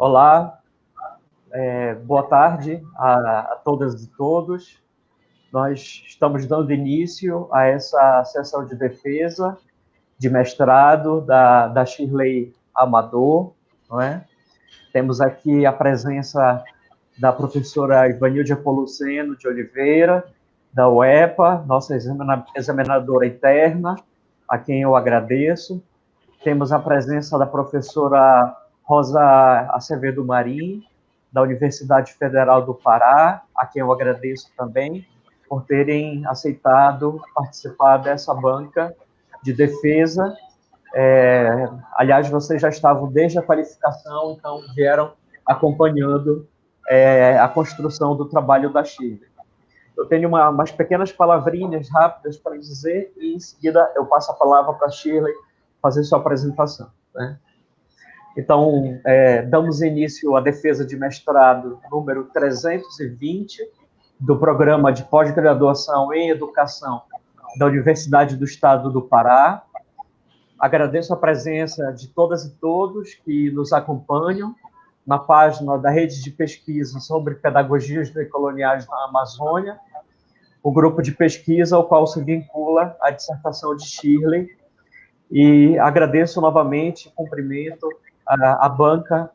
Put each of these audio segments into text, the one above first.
Olá, boa tarde a todas e todos. Nós estamos dando início a essa sessão de defesa de mestrado da Shirley Amador, não é? Temos aqui a presença da professora Ivanilde Apoluceno de Oliveira, da UEPA, nossa examinadora interna, a quem eu agradeço. Temos a presença da professora Rosa Acevedo Marim, da Universidade Federal do Pará, a quem eu agradeço também por terem aceitado participar dessa banca de defesa. Aliás, vocês já estavam desde a qualificação, então vieram acompanhando a construção do trabalho da Shirley. Eu tenho umas pequenas palavrinhas rápidas para dizer e, em seguida, eu passo a palavra para a Shirley fazer sua apresentação, né? Então, damos início à defesa de mestrado número 320 do Programa de Pós-Graduação em Educação da Universidade do Estado do Pará. Agradeço a presença de todas e todos que nos acompanham na página da Rede de Pesquisa sobre Pedagogias Decoloniais na Amazônia, o grupo de pesquisa ao qual se vincula a dissertação de Shirley, e agradeço novamente, cumprimento a banca,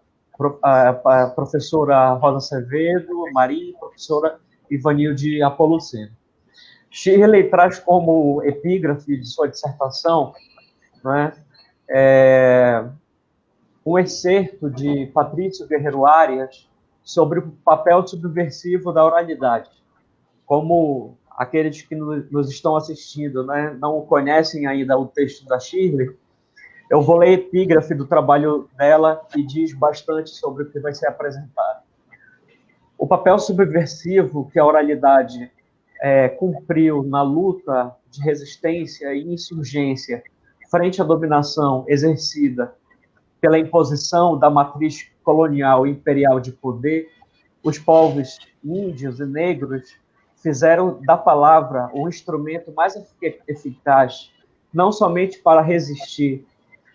a professora Rosa Acevedo Marim, professora Ivanilde Apoluceno. Shirley traz como epígrafe de sua dissertação, né, um excerto de Patrício Guerreiro Arias sobre o papel subversivo da oralidade. Como aqueles que nos estão assistindo, né, não conhecem ainda o texto da Shirley, eu vou ler a epígrafe do trabalho dela, que diz bastante sobre o que vai ser apresentado. O papel subversivo que a oralidade cumpriu na luta de resistência e insurgência frente à dominação exercida pela imposição da matriz colonial e imperial de poder, os povos índios e negros fizeram da palavra um instrumento mais eficaz, não somente para resistir,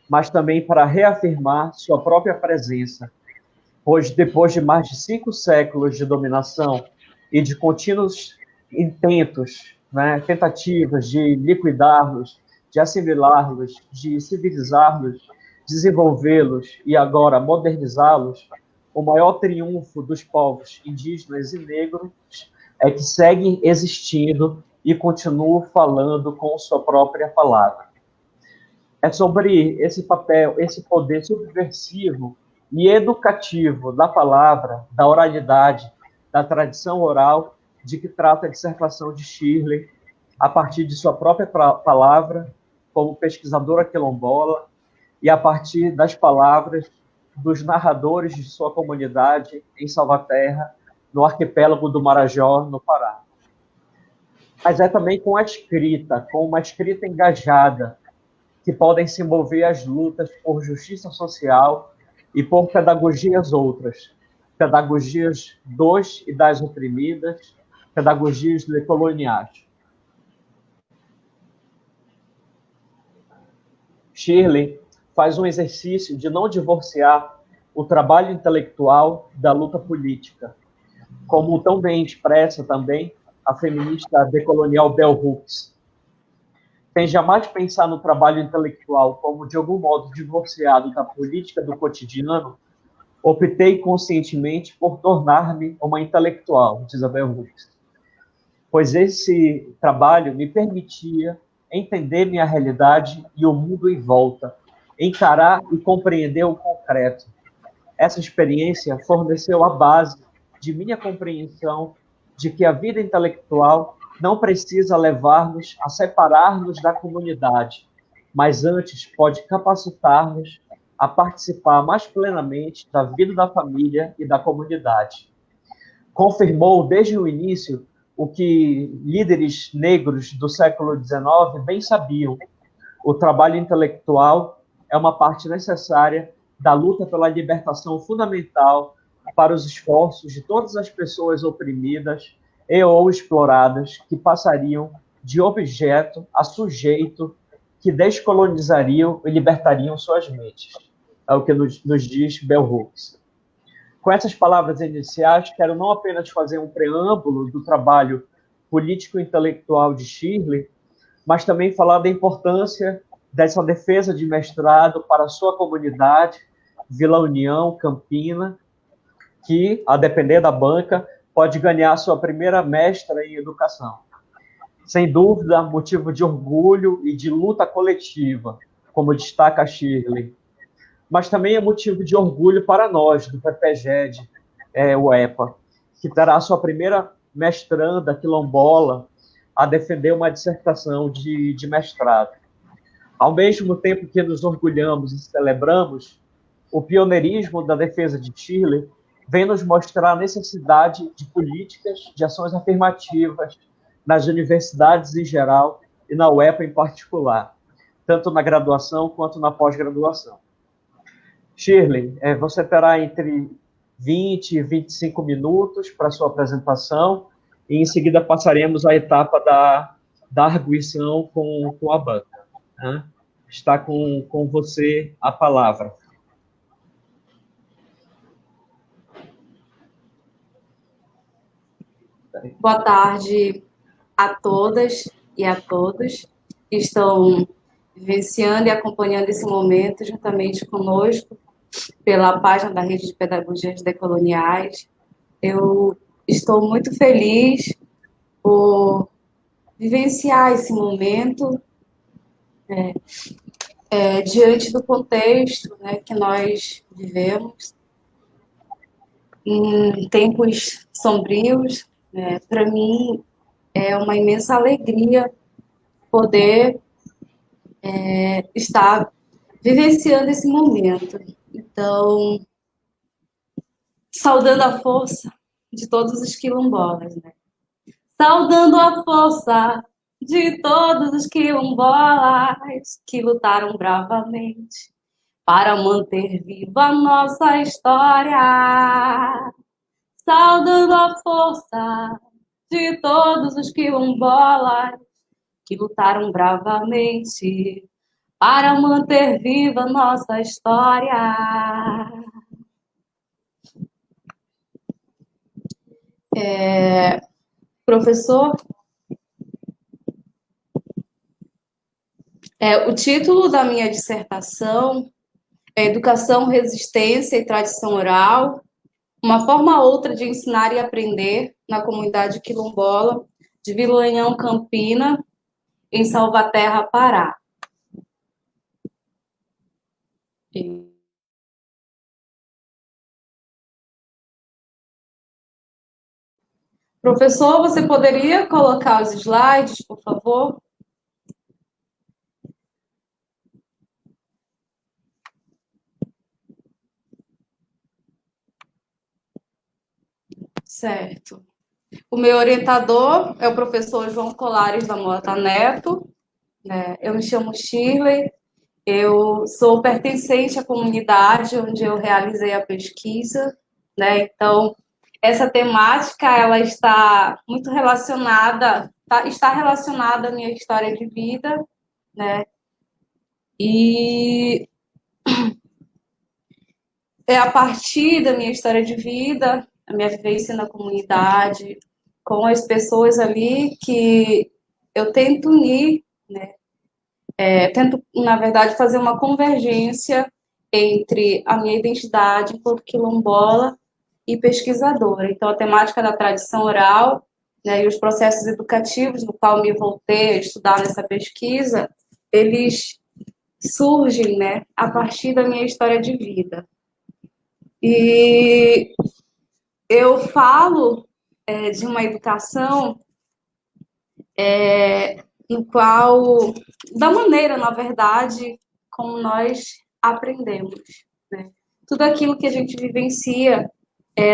mas também para reafirmar sua própria presença, pois depois de mais de 5 séculos de dominação e de contínuos intentos, né, tentativas de liquidá-los, de assimilá-los, de civilizá-los, desenvolvê-los e agora modernizá-los, o maior triunfo dos povos indígenas e negros é que seguem existindo e continuam falando com sua própria palavra. É sobre esse papel, esse poder subversivo e educativo da palavra, da oralidade, da tradição oral, de que trata a dissertação de Shirley, a partir de sua própria palavra, como pesquisadora quilombola, e a partir das palavras dos narradores de sua comunidade em Salvaterra, no arquipélago do Marajó, no Pará. Mas é também com uma escrita engajada, que podem se mover as lutas por justiça social e por pedagogias outras, pedagogias dos e das oprimidas, pedagogias decoloniais. Shirley faz um exercício de não divorciar o trabalho intelectual da luta política, como tão bem expressa também a feminista decolonial Bell Hooks. Sem jamais pensar no trabalho intelectual como, de algum modo, divorciado da política do cotidiano, optei conscientemente por tornar-me uma intelectual, diz a Bell Hooks, pois esse trabalho me permitia entender minha realidade e o mundo em volta, encarar e compreender o concreto. Essa experiência forneceu a base de minha compreensão de que a vida intelectual não precisa levar-nos a separar-nos da comunidade, mas antes pode capacitar-nos a participar mais plenamente da vida da família e da comunidade. Confirmou desde o início o que líderes negros do século XIX bem sabiam: o trabalho intelectual é uma parte necessária da luta pela libertação fundamental para os esforços de todas as pessoas oprimidas e ou exploradas que passariam de objeto a sujeito, que descolonizariam e libertariam suas mentes. É o que nos diz Bell Hooks. Com essas palavras iniciais, quero não apenas fazer um preâmbulo do trabalho político-intelectual de Shirley, mas também falar da importância dessa defesa de mestrado para a sua comunidade, Vila União, Campina, que, a depender da banca, pode ganhar sua primeira mestra em educação. Sem dúvida, motivo de orgulho e de luta coletiva, como destaca Shirley, mas também é motivo de orgulho para nós, do PPGED, o EPA, que terá sua primeira mestranda quilombola a defender uma dissertação de mestrado. Ao mesmo tempo que nos orgulhamos e celebramos, o pioneirismo da defesa de Shirley vem nos mostrar a necessidade de políticas, de ações afirmativas nas universidades em geral e na UEPA em particular, tanto na graduação quanto na pós-graduação. Shirley, você terá entre 20 e 25 minutos para a sua apresentação e em seguida passaremos à etapa da arguição com a banca. Né? Está com você a palavra. Boa tarde a todas e a todos que estão vivenciando e acompanhando esse momento juntamente conosco pela página da Rede de Pedagogias Decoloniais. Eu estou muito feliz por vivenciar esse momento diante do contexto, né, que nós vivemos, em tempos sombrios. Para mim, é uma imensa alegria poder estar vivenciando esse momento. Então, saudando a força de todos os quilombolas, né? Saudando a força de todos os quilombolas que lutaram bravamente para manter viva a nossa história. Saudando a força de todos os quilombolas que lutaram bravamente para manter viva a nossa história. Professor, o título da minha dissertação é Educação, Resistência e Tradição Oral, uma forma ou outra de ensinar e aprender na comunidade quilombola de Vila União, Campina, em Salvaterra, Pará. Professor, você poderia colocar os slides, por favor? Certo. O meu orientador é o professor João Colares da Mota Neto. Eu me chamo Shirley, eu sou pertencente à comunidade onde eu realizei a pesquisa, Então, essa temática, ela está muito relacionada, está relacionada à minha história de vida, E é a partir da minha história de vida, a minha vivência na comunidade, com as pessoas ali, que eu tento unir, tento, na verdade, fazer uma convergência entre a minha identidade enquanto quilombola e pesquisadora. Então, a temática da tradição oral, e os processos educativos no qual me voltei a estudar nessa pesquisa, eles surgem, a partir da minha história de vida. E eu falo de uma educação no qual, da maneira, na verdade, como nós aprendemos, Tudo aquilo que a gente vivencia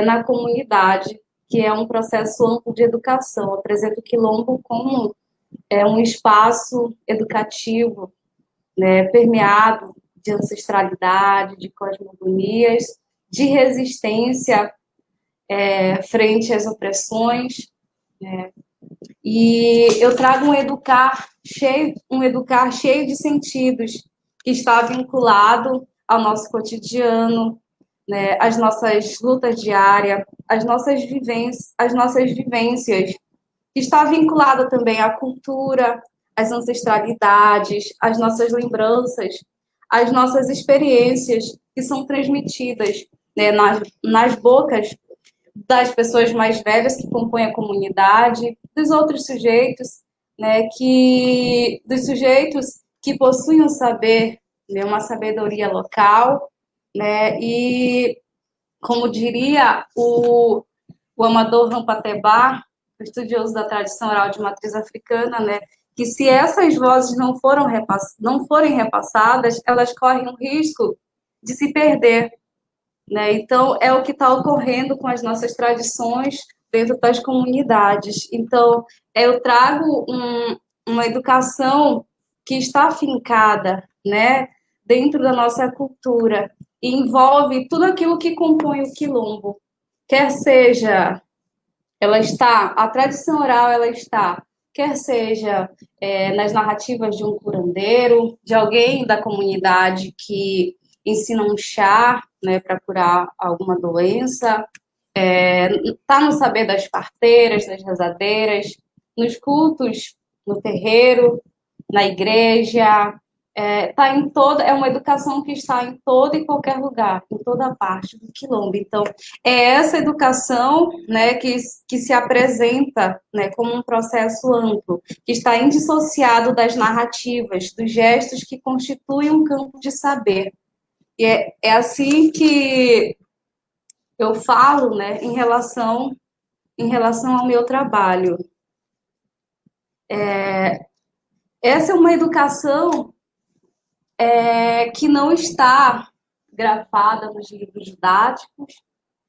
na comunidade, que é um processo amplo de educação. Eu apresento o Quilombo como um espaço educativo, permeado de ancestralidade, de cosmogonias, de resistência frente às opressões, E eu trago um educar cheio de sentidos, que está vinculado ao nosso cotidiano, né, as nossas lutas diárias, as nossas vivências, que está vinculada também à cultura, às ancestralidades, às nossas lembranças, às nossas experiências que são transmitidas, né, nas bocas das pessoas mais velhas que compõem a comunidade, dos outros sujeitos, né, dos sujeitos que possuem um saber, né, uma sabedoria local, né, e como diria o Amador Rampatebá, estudioso da tradição oral de matriz africana, né, que se essas vozes não forem repassadas, elas correm o risco de se perder, né? Então, é o que está ocorrendo com as nossas tradições dentro das comunidades. Então, eu trago uma educação que está afincada, né, dentro da nossa cultura, e envolve tudo aquilo que compõe o quilombo, quer seja a tradição oral ela está, quer seja nas narrativas de um curandeiro, de alguém da comunidade que ensina um chá, né, para curar alguma doença, está no saber das parteiras, das rezadeiras, nos cultos, no terreiro, na igreja, é uma educação que está em todo e qualquer lugar, em toda parte do quilombo. Então, é essa educação, né, que se apresenta, né, como um processo amplo, que está indissociado das narrativas, dos gestos que constituem um campo de saber. E é assim que eu falo, né, em relação ao meu trabalho. Essa é uma educação que não está grafada nos livros didáticos,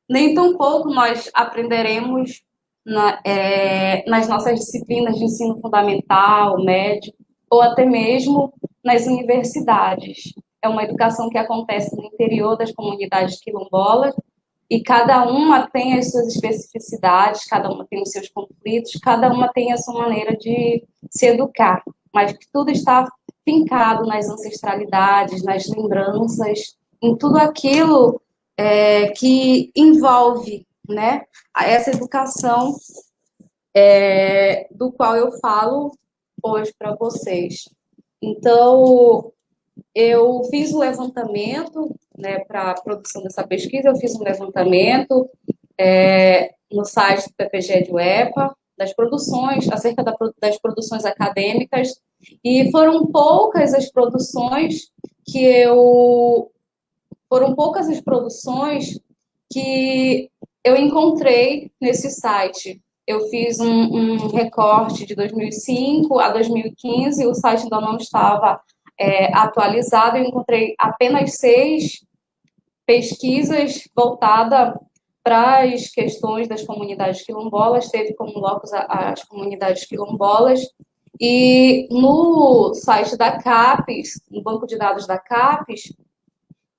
nem tampouco nós aprenderemos nas nossas disciplinas de ensino fundamental, médio, ou até mesmo nas universidades. É uma educação que acontece no interior das comunidades quilombolas, e cada uma tem as suas especificidades, cada uma tem os seus conflitos, cada uma tem a sua maneira de se educar, mas que tudo está fincado nas ancestralidades, nas lembranças, em tudo aquilo que envolve, né, essa educação do qual eu falo hoje para vocês. Então, eu fiz um levantamento, né, para a produção dessa pesquisa, eu fiz um levantamento no site do PPG de UEPA, das produções, acerca das produções acadêmicas, e foram poucas as produções que eu encontrei nesse site. Eu fiz um recorte de 2005 a 2015, o site ainda não estava atualizado, eu encontrei apenas 6 pesquisas voltadas para as questões das comunidades quilombolas, teve como locus as comunidades quilombolas, e no site da CAPES, no banco de dados da CAPES,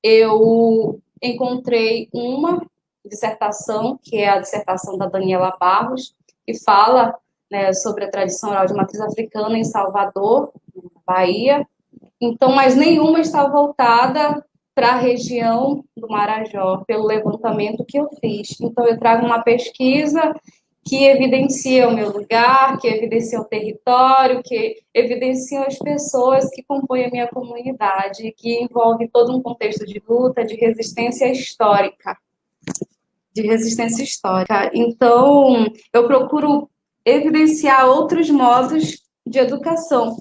eu encontrei uma dissertação, que é a dissertação da Daniela Barros, que fala, né, sobre a tradição oral de matriz africana em Salvador, Bahia. Então, mas nenhuma está voltada para a região do Marajó, pelo levantamento que eu fiz. Então, eu trago uma pesquisa que evidencia o meu lugar, que evidencia o território, que evidencia as pessoas que compõem a minha comunidade, que envolve todo um contexto de luta, de resistência histórica. Então, eu procuro evidenciar outros modos de educação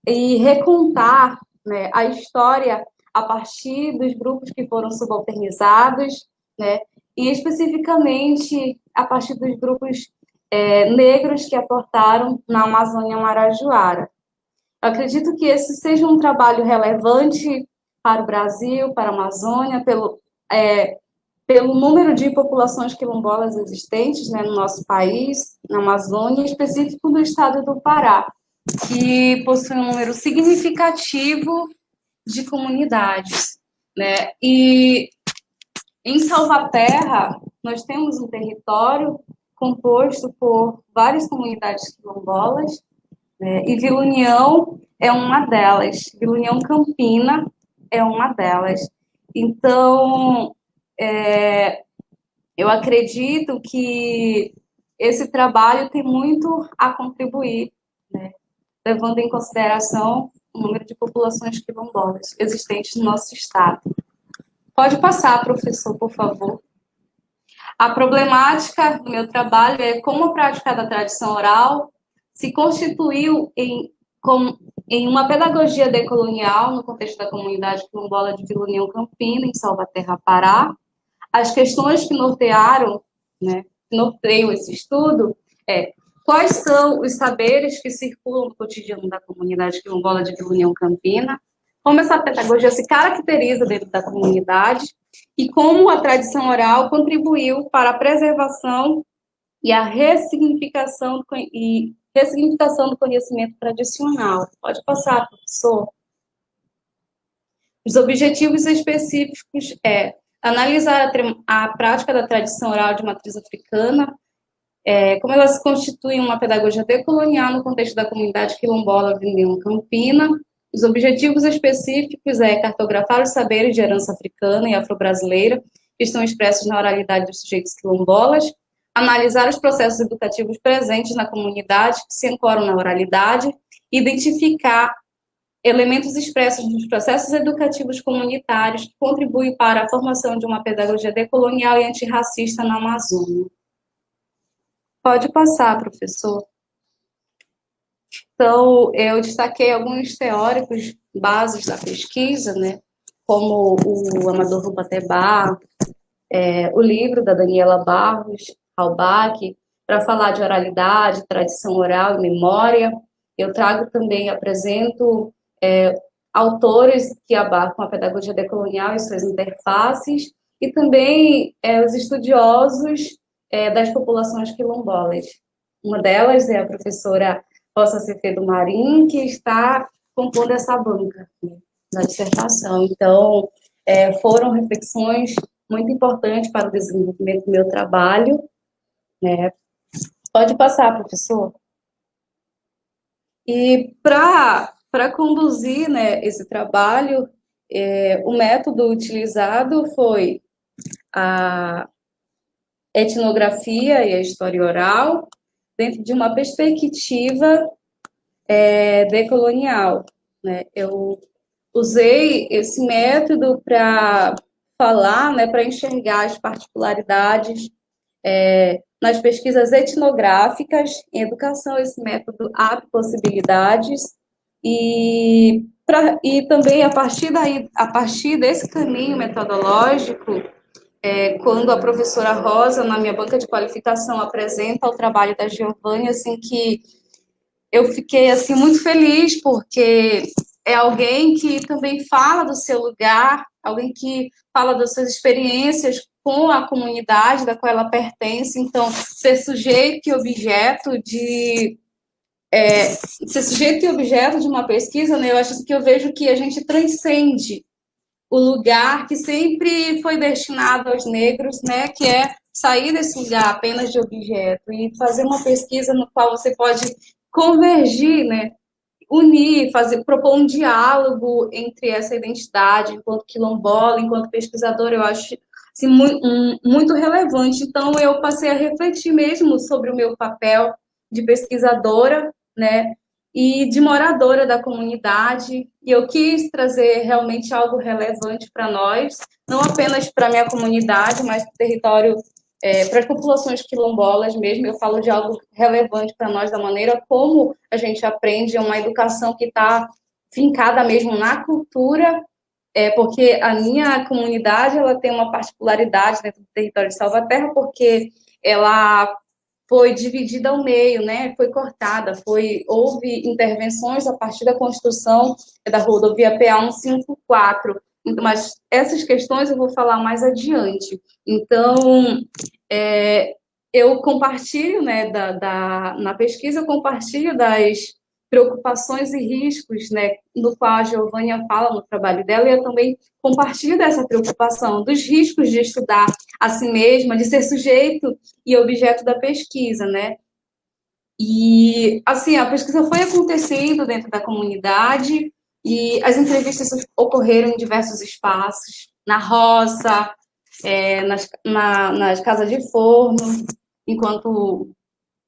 e recontar, né, a história a partir dos grupos que foram subalternizados, né, e especificamente a partir dos grupos negros que aportaram na Amazônia Marajoara. Eu acredito que esse seja um trabalho relevante para o Brasil, para a Amazônia, pelo número de populações quilombolas existentes, né, no nosso país, na Amazônia, em específico no estado do Pará, que possui um número significativo de comunidades, né? E em Salvaterra, nós temos um território composto por várias comunidades quilombolas, né? E Vila União é uma delas. Vila União Campina é uma delas. Então, eu acredito que esse trabalho tem muito a contribuir, né, levando em consideração o número de populações quilombolas existentes no nosso estado. Pode passar, professor, por favor. A problemática do meu trabalho é como a prática da tradição oral se constituiu em uma pedagogia decolonial no contexto da comunidade quilombola de Vila União Campina, em Salvaterra, Pará. As questões que norteiam esse estudo quais são os saberes que circulam no cotidiano da comunidade quilombola de Vila União Campina, como essa pedagogia se caracteriza dentro da comunidade e como a tradição oral contribuiu para a preservação e a ressignificação do conhecimento tradicional. Pode passar, professor. Os objetivos específicos analisar a prática da tradição oral de matriz africana, como ela se constitui em uma pedagogia decolonial no contexto da comunidade quilombola Vila União Campina. Os objetivos específicos cartografar os saberes de herança africana e afro-brasileira que estão expressos na oralidade dos sujeitos quilombolas, analisar os processos educativos presentes na comunidade que se ancoram na oralidade, identificar elementos expressos nos processos educativos comunitários que contribuem para a formação de uma pedagogia decolonial e antirracista na Amazônia. Pode passar, professor. Então, eu destaquei alguns teóricos bases da pesquisa, né, como o Amador Rubatebá, o livro da Daniela Barros, Halbach, para falar de oralidade, tradição oral e memória. Eu trago também, apresento autores que abarcam a pedagogia decolonial e suas interfaces, e também os estudiosos das populações quilombolas. Uma delas é a professora Rosa Cepedo Marim, que está compondo essa banca na dissertação. Então, foram reflexões muito importantes para o desenvolvimento do meu trabalho. Pode passar, professor. E para conduzir, esse trabalho, o método utilizado foi a etnografia e a história oral, dentro de uma perspectiva decolonial. Eu usei esse método para falar, para enxergar as particularidades nas pesquisas etnográficas. Em educação, esse método abre possibilidades e também, a partir desse caminho metodológico, quando a professora Rosa, na minha banca de qualificação, apresenta o trabalho da Giovanni, assim, que eu fiquei, assim, muito feliz, porque é alguém que também fala do seu lugar, alguém que fala das suas experiências com a comunidade da qual ela pertence. Então, ser sujeito e objeto de uma pesquisa, eu acho que eu vejo que a gente transcende o lugar que sempre foi destinado aos negros, que é sair desse lugar apenas de objeto e fazer uma pesquisa no qual você pode convergir, unir, propor um diálogo entre essa identidade enquanto quilombola, enquanto pesquisadora. Eu acho assim, muito relevante. Então, eu passei a refletir mesmo sobre o meu papel de pesquisadora, e de moradora da comunidade, e eu quis trazer realmente algo relevante para nós, não apenas para a minha comunidade, mas para o território, para as populações quilombolas mesmo. Eu falo de algo relevante para nós, da maneira como a gente aprende, uma educação que está fincada mesmo na cultura, porque a minha comunidade ela tem uma particularidade dentro do território de Salvaterra, porque ela foi dividida ao meio, foi cortada, houve intervenções a partir da construção da rodovia PA 154, mas essas questões eu vou falar mais adiante. Então, eu compartilho, na pesquisa, eu compartilho das preocupações e riscos, no qual a Giovânia fala no trabalho dela, e eu também compartilho dessa preocupação, dos riscos de estudar a si mesma, de ser sujeito e objeto da pesquisa, E, assim, a pesquisa foi acontecendo dentro da comunidade, e as entrevistas ocorreram em diversos espaços, na roça, nas casas de forno, enquanto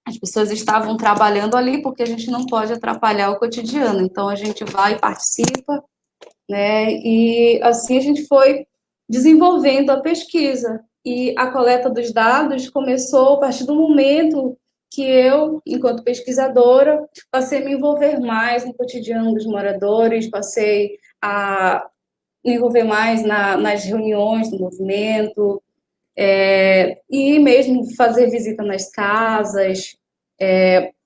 as pessoas estavam trabalhando ali, porque a gente não pode atrapalhar o cotidiano. Então, a gente vai e participa, né? E assim a gente foi desenvolvendo a pesquisa. E a coleta dos dados começou a partir do momento que eu, enquanto pesquisadora, passei a me envolver mais no cotidiano dos moradores, passei a me envolver mais nas reuniões do movimento, e mesmo fazer visita nas casas,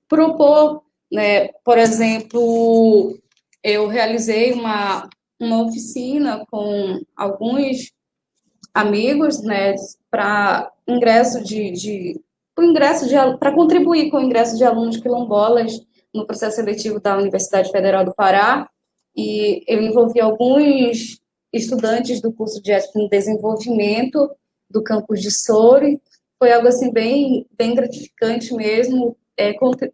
propor, né, por exemplo, eu realizei uma oficina com alguns amigos, né, para para contribuir com o ingresso de alunos quilombolas no processo seletivo da Universidade Federal do Pará, e eu envolvi alguns estudantes do curso de Ética no Desenvolvimento do campus de Soure. Foi algo assim bem gratificante mesmo,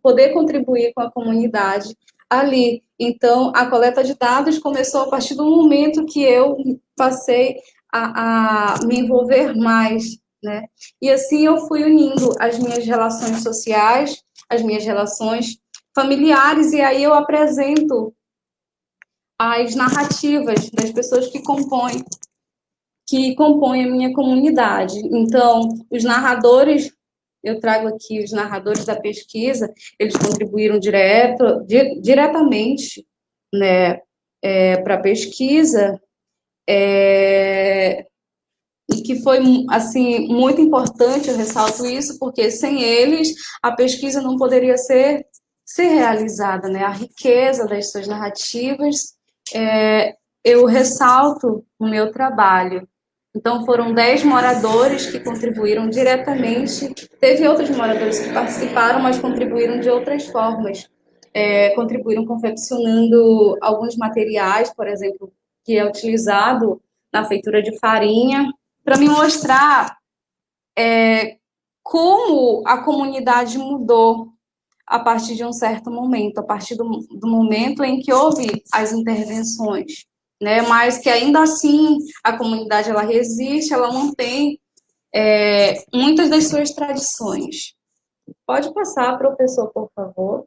poder contribuir com a comunidade ali. Então, a coleta de dados começou a partir do momento que eu passei a me envolver mais, né? E assim eu fui unindo as minhas relações sociais, as minhas relações familiares, e aí eu apresento as narrativas das pessoas que compõem a minha comunidade. Então, os narradores, eu trago aqui os narradores da pesquisa, eles contribuíram diretamente, né, para a pesquisa, e que foi, assim, muito importante, eu ressalto isso, porque sem eles a pesquisa não poderia ser realizada, né? A riqueza das suas narrativas, eu ressalto no meu trabalho. Então, foram 10 moradores que contribuíram diretamente. Teve outros moradores que participaram, mas contribuíram de outras formas. Contribuíram confeccionando alguns materiais, por exemplo, que é utilizado na feitura de farinha, para me mostrar como a comunidade mudou a partir de um certo momento, a partir do momento em que houve as intervenções, né? Mas que ainda assim a comunidade ela resiste, ela mantém muitas das suas tradições. Pode passar, professor, por favor.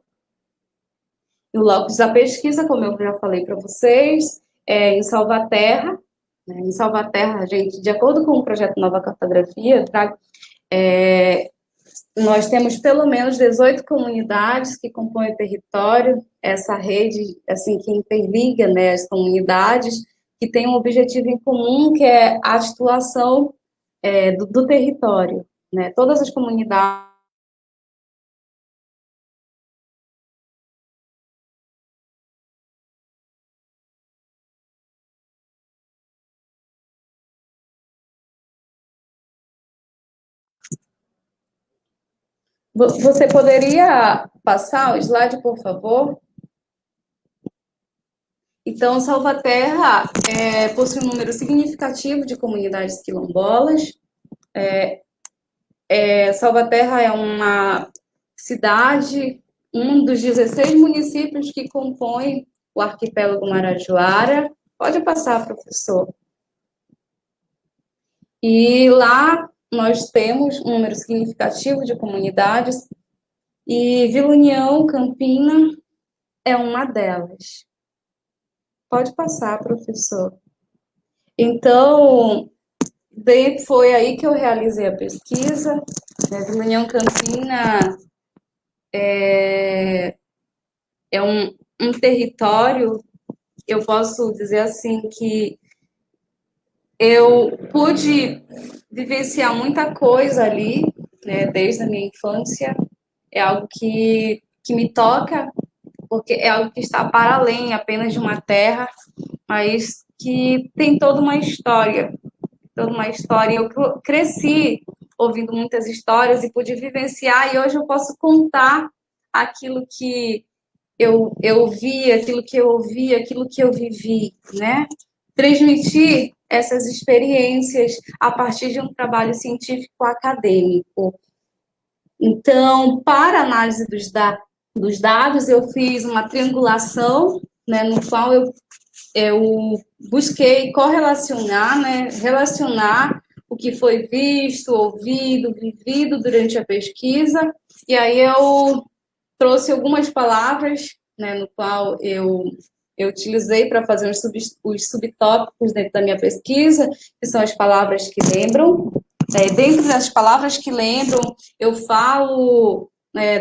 E o locus da pesquisa, como eu já falei para vocês, é em Salvaterra. Em Salvaterra, gente, de acordo com o projeto Nova Cartografia, nós temos pelo menos 18 comunidades que compõem o território, essa rede assim, que interliga, né, as comunidades, que tem um objetivo em comum, que é a titulação do território. Né? Todas as comunidades. Você poderia passar o slide, por favor? Então, Salvaterra possui um número significativo de comunidades quilombolas. Salvaterra é uma cidade, um dos 16 municípios que compõem o arquipélago Marajoara. Pode passar, professor. E lá nós temos um número significativo de comunidades, e Vila União, Campina, é uma delas. Pode passar, professor. Então, foi aí que eu realizei a pesquisa. Vila União, Campina é um território, eu posso dizer assim, que eu pude vivenciar muita coisa ali, né, desde a minha infância. É algo que me toca, porque é algo que está para além apenas de uma terra, mas que tem toda uma história. Eu cresci ouvindo muitas histórias e pude vivenciar, e hoje eu posso contar aquilo que eu vi, aquilo que eu ouvi, aquilo que eu vivi, né? Transmitir essas experiências a partir de um trabalho científico acadêmico. Então, para análise dos dados, eu fiz uma triangulação, né, no qual eu busquei correlacionar, né, relacionar o que foi visto, ouvido, vivido durante a pesquisa. E aí eu trouxe algumas palavras, né, no qual eu utilizei para fazer os subtópicos dentro da minha pesquisa, que são as palavras que lembram. Dentro das palavras que lembram, eu falo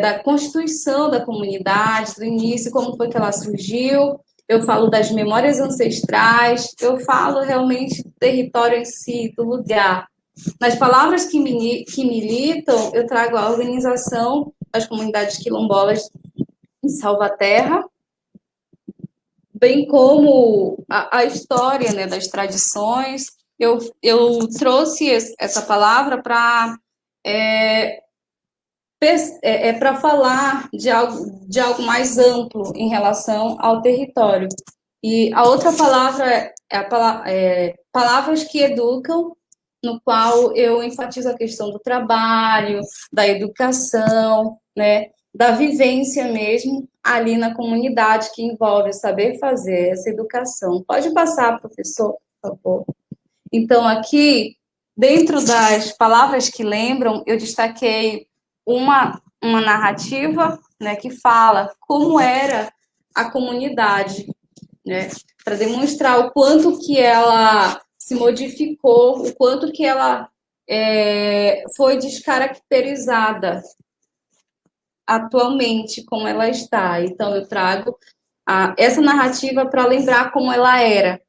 da constituição da comunidade, do início, como foi que ela surgiu, eu falo das memórias ancestrais, eu falo realmente do território em si, do lugar. Nas palavras que militam, eu trago a organização das comunidades quilombolas em Salvaterra, bem como a história, né, das tradições. Eu trouxe essa palavra para para falar de algo mais amplo em relação ao território. E a outra palavra palavras que educam, no qual eu enfatizo a questão do trabalho, da educação, né, da vivência mesmo ali na comunidade, que envolve saber fazer essa educação. Pode passar, professor, por favor. Então, aqui, dentro das palavras que lembram, eu destaquei uma narrativa, né, que fala como era a comunidade, né, para demonstrar o quanto que ela se modificou, o quanto que ela foi descaracterizada atualmente, como ela está. Então, eu trago essa narrativa para lembrar como ela era.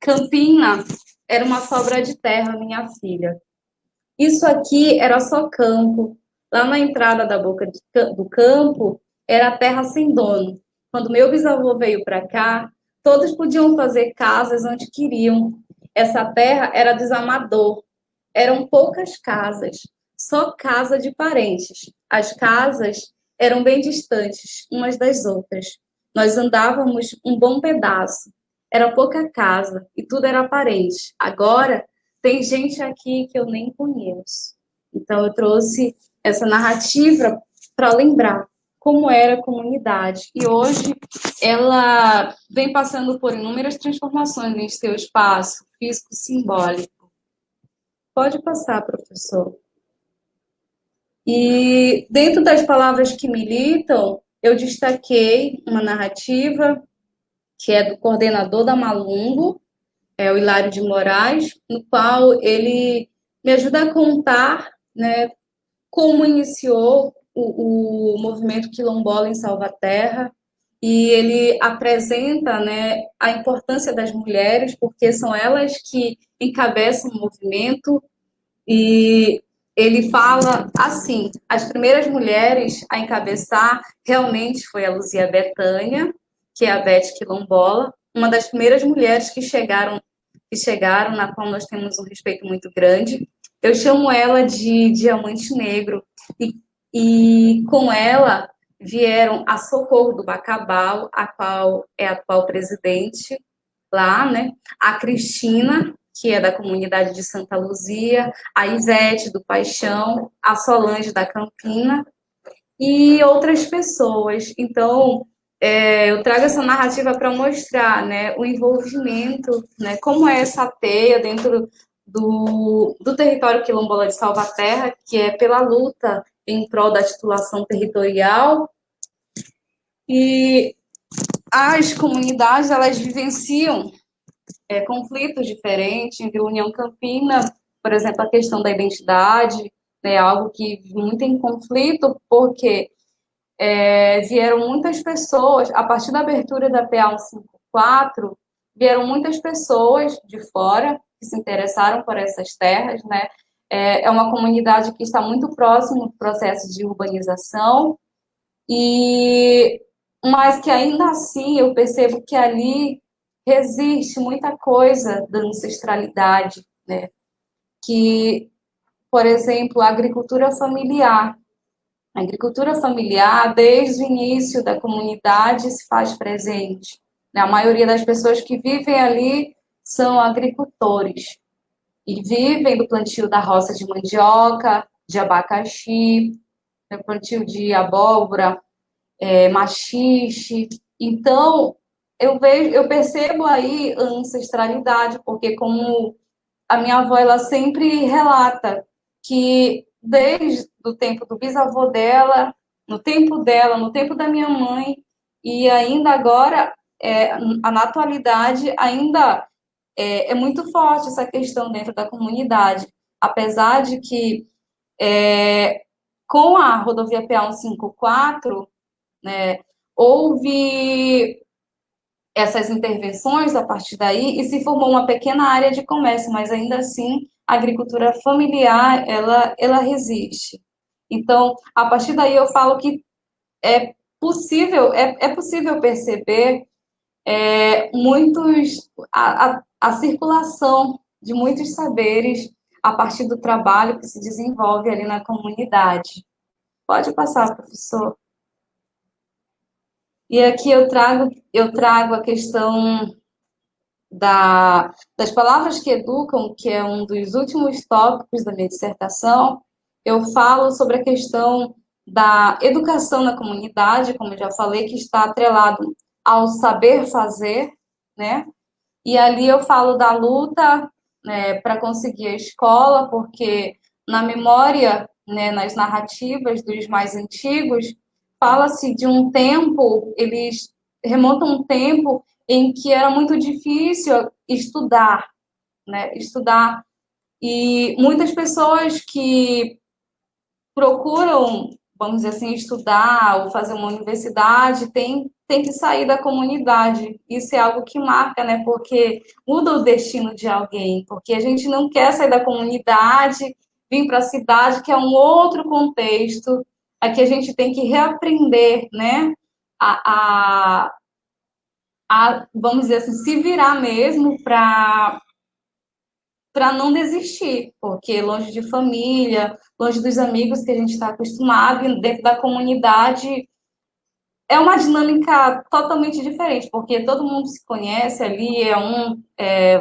Campina era uma sobra de terra, minha filha. Isso aqui era só campo. Lá na entrada da boca do campo, era terra sem dono. Quando meu bisavô veio para cá, todos podiam fazer casas onde queriam. Essa terra era desamador. Eram poucas casas, só casa de parentes. As casas eram bem distantes umas das outras. Nós andávamos um bom pedaço. Era pouca casa e tudo era parente. Agora tem gente aqui que eu nem conheço. Então eu trouxe essa narrativa para lembrar como era a comunidade. E hoje ela vem passando por inúmeras transformações em seu espaço físico-simbólico. Pode passar, professor. E dentro das palavras que militam, eu destaquei uma narrativa que é do coordenador da Malungo, o Hilário de Moraes, no qual ele me ajuda a contar, né, como iniciou o movimento quilombola em Salvaterra, e ele apresenta, né, a importância das mulheres, porque são elas que encabeçam o movimento, e ele fala assim: as primeiras mulheres a encabeçar realmente foi a Luzia Betânia, que é a Bete Quilombola, uma das primeiras mulheres que chegaram, na qual nós temos um respeito muito grande. Eu chamo ela de Diamante Negro, e com ela vieram a Socorro do Bacabal, a qual é a atual presidente lá, né? A Cristina, que é da comunidade de Santa Luzia, a Ivete do Paixão, a Solange da Campina e outras pessoas. Então, eu trago essa narrativa para mostrar, né, o envolvimento, né, como é essa teia dentro do território quilombola de Salvaterra, que é pela luta em prol da titulação territorial. E as comunidades, elas vivenciam conflitos diferentes. Em Vila União Campina, por exemplo, a questão da identidade, né, algo que vive muito em conflito, porque vieram muitas pessoas, a partir da abertura da PA 154, vieram muitas pessoas de fora que se interessaram por essas terras, né? É uma comunidade que está muito próximo do processo de urbanização, mas que ainda assim eu percebo que ali resiste muita coisa da ancestralidade, né? Que, por exemplo, a agricultura familiar. A agricultura familiar, desde o início da comunidade, se faz presente. A maioria das pessoas que vivem ali são agricultores e vivem do plantio da roça de mandioca, de abacaxi, do plantio de abóbora, maxixe. Então, eu percebo aí a ancestralidade, porque como a minha avó, ela sempre relata que desde o tempo do bisavô dela, no tempo dela, no tempo da minha mãe, e ainda agora, na atualidade, ainda é muito forte essa questão dentro da comunidade. Apesar de que, com a rodovia PA 154, né, houve essas intervenções a partir daí e se formou uma pequena área de comércio, mas ainda assim a agricultura familiar ela resiste. Então, a partir daí eu falo que é possível perceber a circulação de muitos saberes a partir do trabalho que se desenvolve ali na comunidade. Pode passar, professor. E aqui eu trago a questão das palavras que educam, que é um dos últimos tópicos da minha dissertação. Eu falo sobre a questão da educação na comunidade, como eu já falei, que está atrelado ao saber fazer, né? E ali eu falo da luta, né, para conseguir a escola, porque na memória, né, nas narrativas dos mais antigos, fala-se de um tempo, eles remontam um tempo em que era muito difícil estudar, né? Estudar. E muitas pessoas que procuram, vamos dizer assim, estudar ou fazer uma universidade tem que sair da comunidade. Isso é algo que marca, né? Porque muda o destino de alguém, porque a gente não quer sair da comunidade, vir para a cidade, que é um outro contexto. Aqui a gente tem que reaprender, né? A, a, vamos dizer assim, se virar mesmo para não desistir, porque longe de família, longe dos amigos que a gente está acostumado, e dentro da comunidade é uma dinâmica totalmente diferente, porque todo mundo se conhece ali,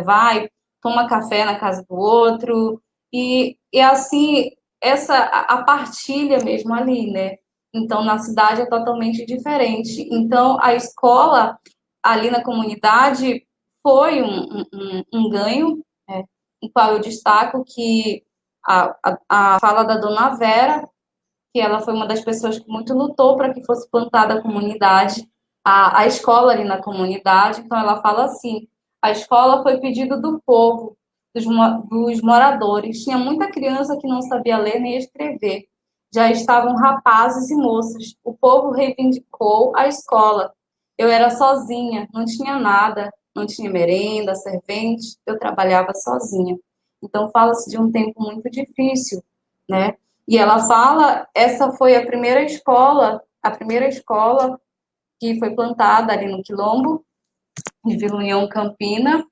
vai, toma café na casa do outro, e assim, a partilha mesmo ali, né? Então, na cidade é totalmente diferente. Então, a escola ali na comunidade foi um ganho, né, em qual eu destaco que a fala da dona Vera, que ela foi uma das pessoas que muito lutou para que fosse plantada a comunidade, a escola ali na comunidade. Então, ela fala assim: a escola foi pedido do povo, dos moradores. Tinha muita criança que não sabia ler nem escrever. Já estavam rapazes e moças. O povo reivindicou a escola. Eu era sozinha, não tinha nada, não tinha merenda, servente, eu trabalhava sozinha. Então, fala-se de um tempo muito difícil, né? E ela fala, essa foi a primeira escola que foi plantada ali no Quilombo, de Vila União Campina.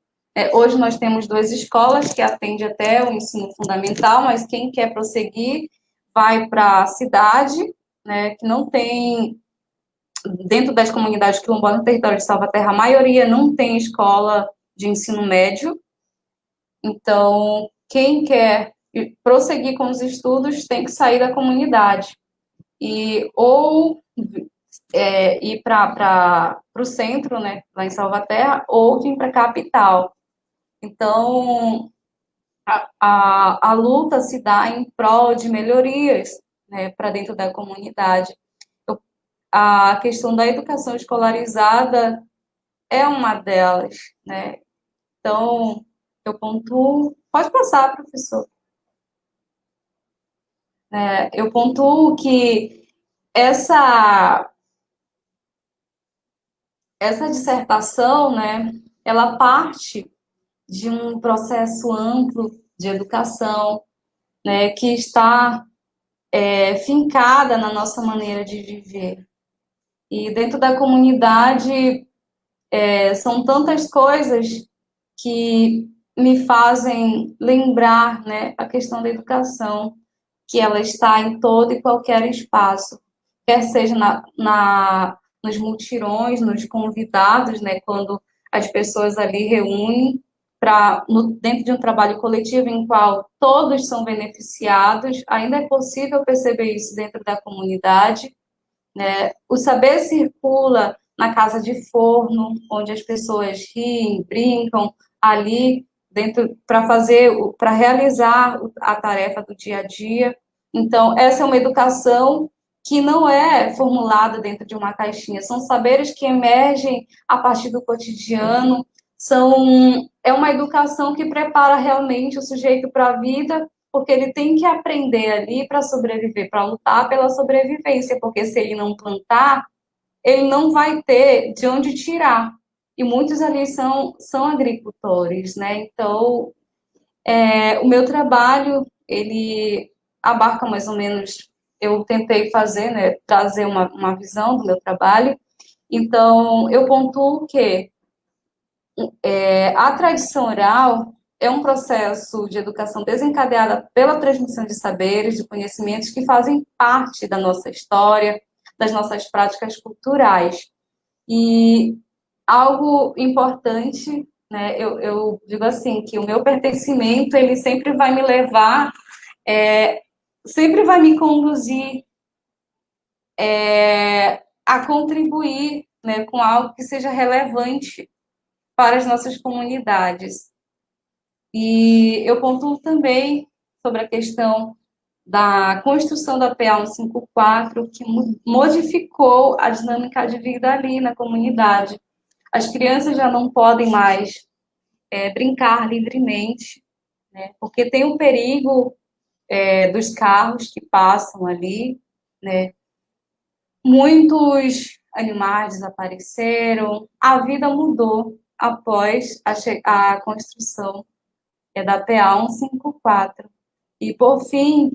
Hoje nós temos duas escolas que atendem até o ensino fundamental, mas quem quer prosseguir vai para a cidade, né, que não tem, dentro das comunidades quilombolas no território de Salvaterra, a maioria não tem escola de ensino médio. Então, quem quer prosseguir com os estudos tem que sair da comunidade ou ir para o centro, né, lá em Salvaterra, ou vir para a capital. Então, a luta se dá em prol de melhorias, né, para dentro da comunidade. A questão da educação escolarizada é uma delas, né? Então, eu pontuo. Pode passar, professor. Eu pontuo que essa dissertação, né, ela parte de um processo amplo de educação, né, que está fincada na nossa maneira de viver. E dentro da comunidade são tantas coisas que me fazem lembrar, né, a questão da educação, que ela está em todo e qualquer espaço, quer seja nos mutirões, nos convidados, né, quando as pessoas ali reúnem dentro de um trabalho coletivo em qual todos são beneficiados, ainda é possível perceber isso dentro da comunidade, né? O saber circula na casa de forno, onde as pessoas riem, brincam ali para realizar a tarefa do dia a dia. Então, essa é uma educação que não é formulada dentro de uma caixinha, são saberes que emergem a partir do cotidiano, é uma educação que prepara realmente o sujeito para a vida, porque ele tem que aprender ali para sobreviver, para lutar pela sobrevivência, porque se ele não plantar, ele não vai ter de onde tirar. E muitos ali são agricultores, né? Então, o meu trabalho, ele abarca mais ou menos, eu tentei fazer, né, trazer uma visão do meu trabalho. Então, eu pontuo que a tradição oral é um processo de educação desencadeada pela transmissão de saberes, de conhecimentos que fazem parte da nossa história, das nossas práticas culturais. E algo importante, né, eu digo assim, que o meu pertencimento, ele sempre vai me levar, sempre vai me conduzir a contribuir, né, com algo que seja relevante para as nossas comunidades. E eu pontuo também sobre a questão da construção da PA 154, que modificou a dinâmica de vida ali na comunidade. As crianças já não podem mais brincar livremente, né, porque tem o perigo dos carros que passam ali, né? Muitos animais desapareceram, a vida mudou após a construção da PA 154. E, por fim,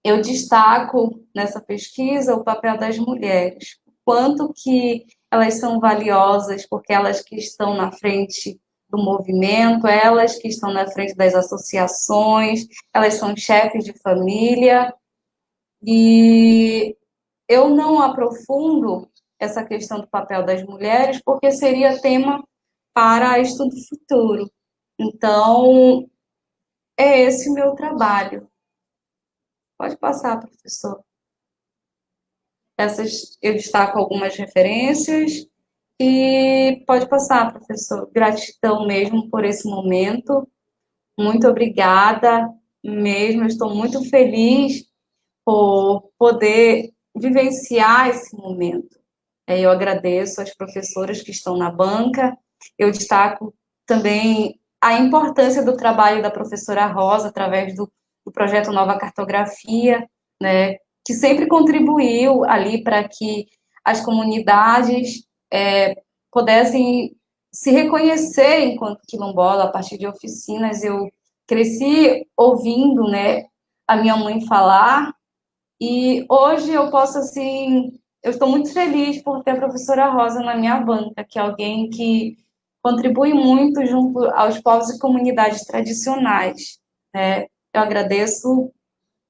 eu destaco nessa pesquisa o papel das mulheres, o quanto que elas são valiosas, porque elas que estão na frente do movimento, elas que estão na frente das associações, elas são chefes de família, e eu não aprofundo essa questão do papel das mulheres, porque seria tema para estudo futuro. Então, é esse o meu trabalho. Pode passar, professor. Eu destaco algumas referências e pode passar, professor. Gratidão mesmo por esse momento. Muito obrigada mesmo. Eu estou muito feliz por poder vivenciar esse momento. Eu agradeço às professoras que estão na banca. Eu destaco também a importância do trabalho da professora Rosa, através do projeto Nova Cartografia, né, que sempre contribuiu ali para que as comunidades pudessem se reconhecer enquanto quilombola a partir de oficinas. Eu cresci ouvindo, né, a minha mãe falar, e hoje eu posso, assim, eu estou muito feliz por ter a professora Rosa na minha banca, que é alguém que contribui muito junto aos povos e comunidades tradicionais, né? Eu agradeço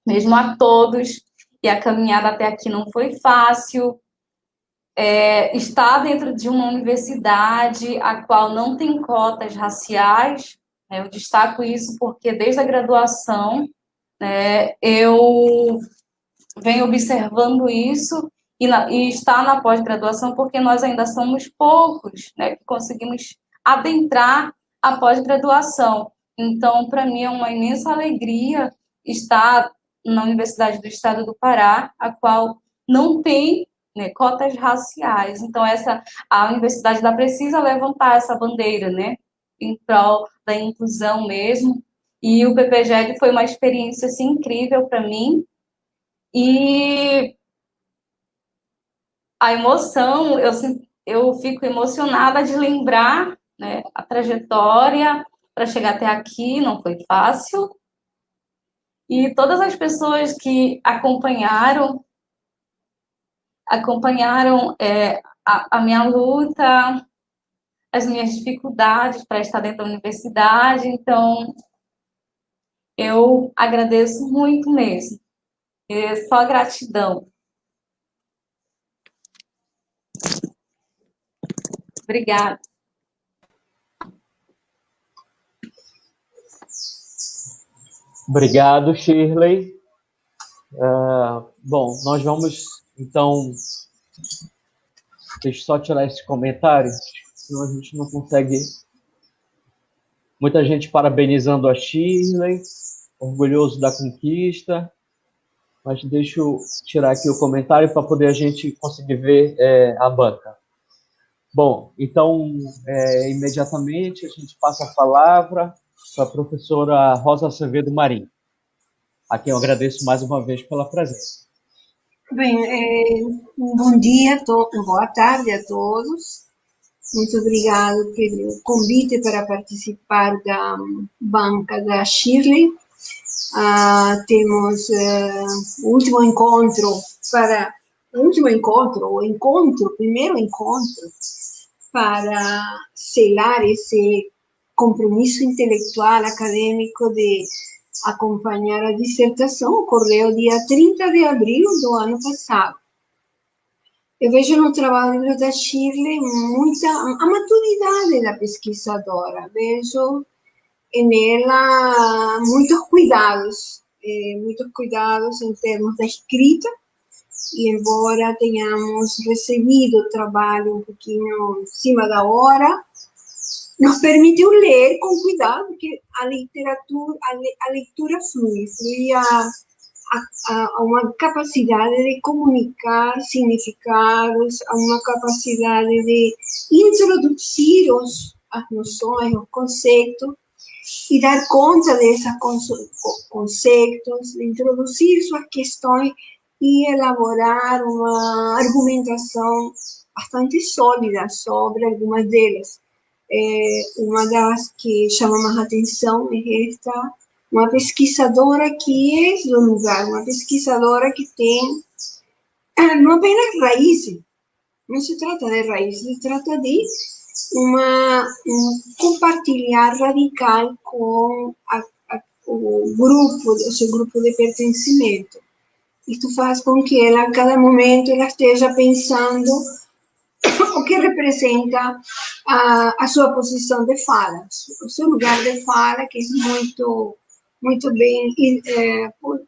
mesmo a todos, e a caminhada até aqui não foi fácil. Estar dentro de uma universidade a qual não tem cotas raciais, né? Eu destaco isso porque desde a graduação, né, eu venho observando isso, e está na pós-graduação, porque nós ainda somos poucos, né, que conseguimos adentrar a pós-graduação. Então, para mim, é uma imensa alegria estar na Universidade do Estado do Pará, a qual não tem, né, cotas raciais. Então, a universidade precisa levantar essa bandeira, né, em prol da inclusão mesmo. E o PPGED foi uma experiência assim, incrível para mim. E a emoção, eu fico emocionada de lembrar, né, a trajetória para chegar até aqui, não foi fácil. E todas as pessoas que acompanharam a minha luta, as minhas dificuldades para estar dentro da universidade. Então, eu agradeço muito mesmo. Só gratidão. Obrigada. Obrigado, Shirley. Bom, nós vamos, então, deixa eu só tirar esse comentário, senão a gente não consegue Muita gente parabenizando a Shirley, orgulhoso da conquista. Mas deixa eu tirar aqui o comentário para poder a gente conseguir ver a banca. Bom, então, imediatamente a gente passa a palavra para a professora Rosa Azevedo Marim, a quem eu agradeço mais uma vez pela presença. Bem, bom dia, boa tarde a todos. Muito obrigado pelo convite para participar da banca da Shirley. Temos o último encontro, primeiro encontro, para selar esse compromisso intelectual acadêmico de acompanhar a dissertação, ocorreu dia 30 de abril do ano passado. Eu vejo no trabalho da Shirley a maturidade da pesquisadora, vejo nela muitos cuidados em termos da escrita, e embora tenhamos recebido o trabalho um pouquinho em cima da hora, nos permitiu ler com cuidado, porque a leitura flui a uma capacidade de comunicar significados, a uma capacidade de introduzir as noções, os conceitos, e dar conta desses conceitos, de introduzir suas questões e elaborar uma argumentação bastante sólida sobre algumas delas. Uma das que chama mais atenção é esta, uma pesquisadora que é do lugar, uma pesquisadora que tem não apenas raízes, não se trata de raízes, se trata de um compartilhar radical com o seu grupo de pertencimento. Isto faz com que ela, a cada momento, ela esteja pensando o que representa a sua posição de fala, o seu lugar de fala, que é muito bem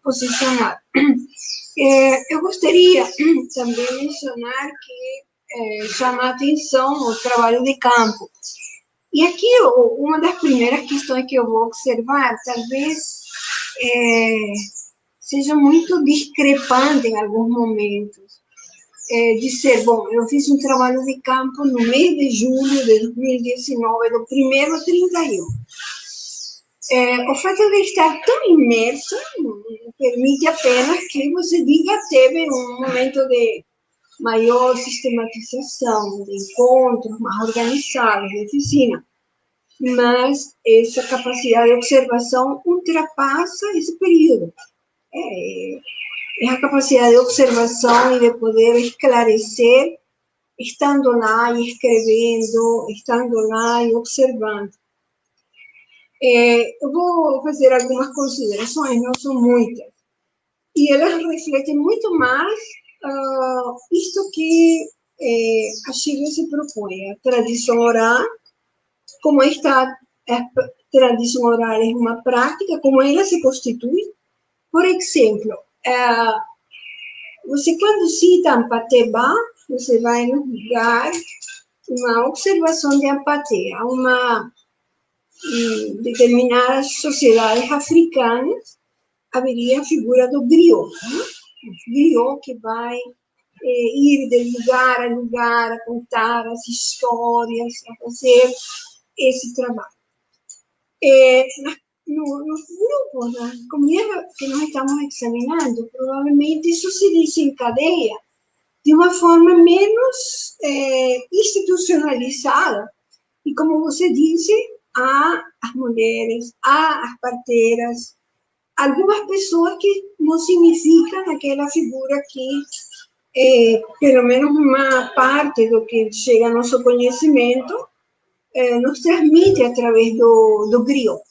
posicionado. Eu gostaria também mencionar que chama a atenção o trabalho de campo. E aqui, uma das primeiras questões que eu vou observar, talvez seja muito discrepante em alguns momentos. Dizer, bom, eu fiz um trabalho de campo no mês de julho de 2019, do 1º ao 31. O fato de estar tão imerso permite apenas que você diga teve um momento de maior sistematização, de encontros mais organizados, de oficina. Mas essa capacidade de observação ultrapassa esse período. É a capacidade de observação e de poder esclarecer, estando lá e escrevendo, estando lá e observando. Eu vou fazer algumas considerações, não são muitas, e elas refletem muito mais isto que a Chile se propõe, a tradição oral, como esta tradição oral é uma prática, como ela se constitui. Por exemplo, você quando cita Ampateba, você vai no lugar, uma observação de Ampatê, há uma determinadas sociedades africanas, haveria a figura do griot, né? O griot que vai ir de lugar a lugar, a contar as histórias, a fazer esse trabalho. Nos grupos, na comunidade que nós estamos examinando, provavelmente isso se desencadeia de uma forma menos institucionalizada. E como você disse, há as mulheres, há as parteiras, algumas pessoas que não significam aquela figura que, pelo menos uma parte do que chega ao nosso conhecimento, nos transmite através do griot.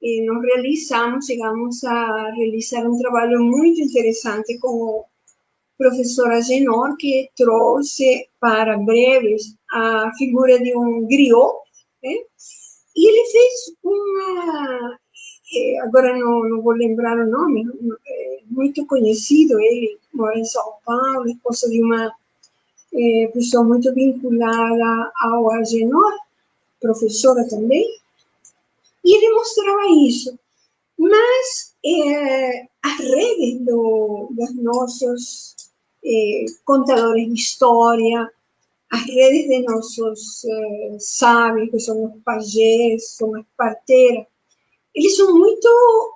E nós chegamos a realizar um trabalho muito interessante com a professora Genor, que trouxe para breves a figura de um griot, né? E ele fez agora não vou lembrar o nome, muito conhecido, ele mora em São Paulo, esposo de uma pessoa muito vinculada ao Agenor, professora também, E ele mostrava isso. Mas as redes dos nossos contadores de história, as redes de nossos sábios, que são os pajés, são as parteiras, eles são muito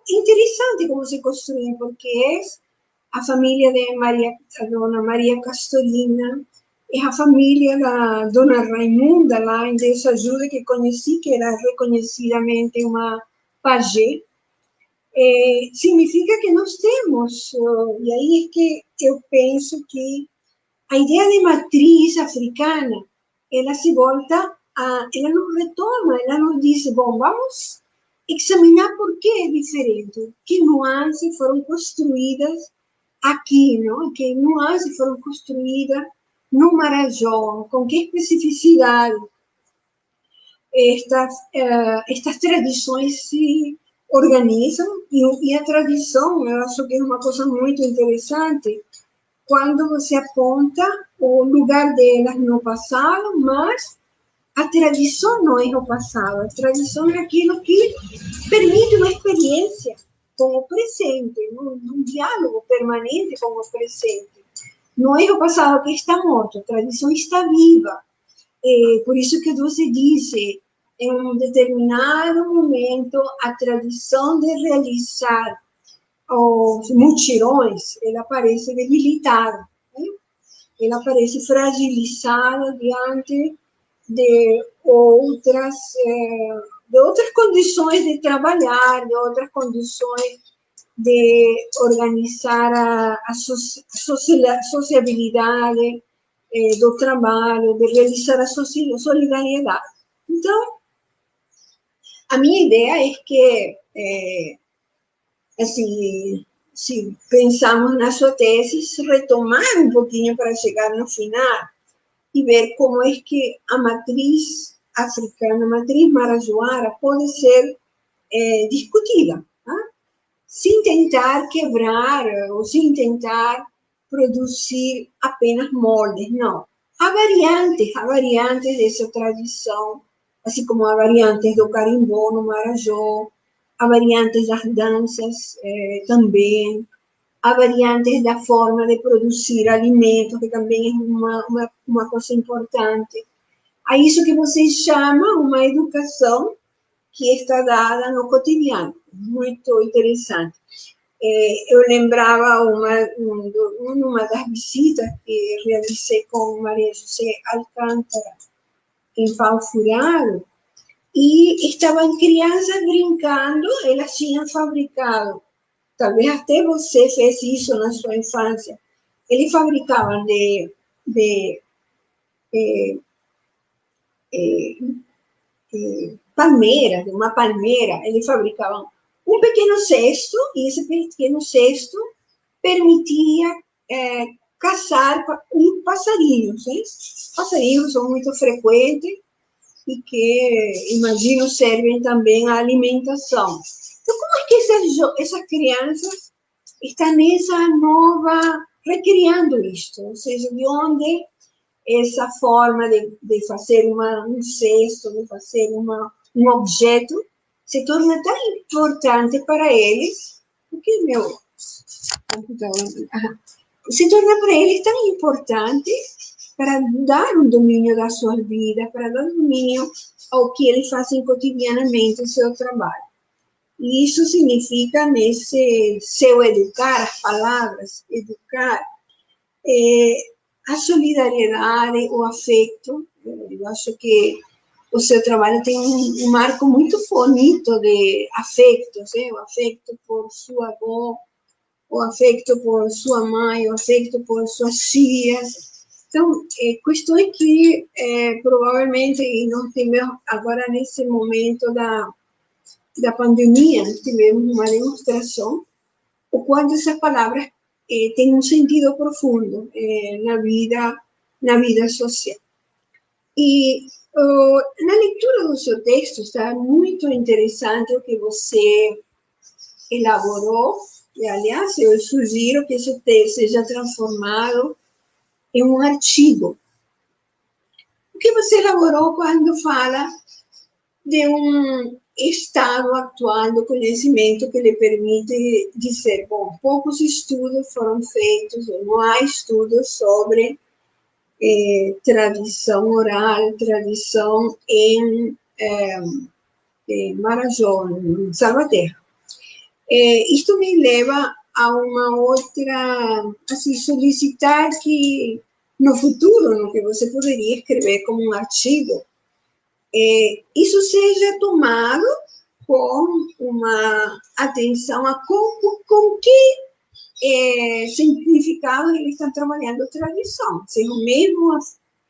interessantes como se construem, porque é a família de Maria, a dona Maria Castorina, é a família da dona Raimunda, lá em Deus Ajuda, que conheci, que era reconhecidamente uma pajé. Significa que nós temos, e aí é que eu penso que a ideia de matriz africana, ela se volta, ela nos retoma, ela nos diz, bom, vamos examinar por que é diferente, que nuances foram construídas aqui, não? Que nuances foram construídas no Marajó, com que especificidade estas tradições se organizam, e a tradição, eu acho que é uma coisa muito interessante, quando você aponta o lugar delas no passado, mas a tradição não é o passado, a tradição é aquilo que permite uma experiência com o presente, um diálogo permanente com o presente. Não é o passado que está morto, a tradição está viva. Por isso que você disse, em um determinado momento, a tradição de realizar os mutirões, ela parece debilitada, né? Ela aparece fragilizada diante de outras condições de trabalhar, de outras condições de organizar a sociabilidade do trabalho, de realizar a solidariedade. Então, a minha ideia é que, assim, se pensamos na sua tese, retomar um pouquinho para chegar no final e ver como é que a matriz africana, a matriz marajoara, pode ser discutida, tá? Sem tentar quebrar ou sem tentar produzir apenas moldes, não. Há variantes dessa tradição, assim como há variantes do carimbó no Marajó, há variantes das danças também, há variantes da forma de produzir alimentos, que também é uma coisa importante. Há isso que vocês chamam uma educação que está dada no cotidiano, muito interessante. Eu lembrava uma das visitas que realizei com Maria José Alcântara, em Pau Furado, e estavam crianças brincando, elas tinham fabricado, talvez até você fez isso na sua infância, eles fabricavam de palmeira, de uma palmeira, eles fabricavam um pequeno cesto, e esse pequeno cesto permitia caçar passarinhos. Né? Passarinhos são muito frequentes e que, imagino, servem também à alimentação. Então, como é que essas crianças estão nessa nova, recriando isto? Ou seja, de onde essa forma de fazer um cesto, de fazer um objeto, se torna tão importante para eles, porque meu computador se torna para eles tão importante para dar um domínio da sua vida, para dar domínio ao que eles fazem cotidianamente, o seu trabalho. E isso significa, nesse seu educar, as palavras, educar, a solidariedade, o afeto. Eu acho que o seu trabalho tem um marco muito bonito de afetos, o afeto por sua avó, o afeto por sua mãe, o afeto por suas tias. Então, questões que provavelmente nós tivemos agora nesse momento da pandemia, tivemos uma demonstração o quanto essas palavras têm um sentido profundo na vida social. E na leitura do seu texto está muito interessante o que você elaborou, e, aliás, eu sugiro que esse texto seja transformado em um artigo. O que você elaborou quando fala de um estado atual do conhecimento que lhe permite dizer, bom, poucos estudos foram feitos, ou não há estudos sobre tradição oral, tradição em Marajó, em Salvaterra. Isto me leva a uma outra, assim, solicitar que no futuro, no que você poderia escrever como um artigo, isso seja tomado com uma atenção a com que significado eles estão trabalhando a tradição. Se é o mesmo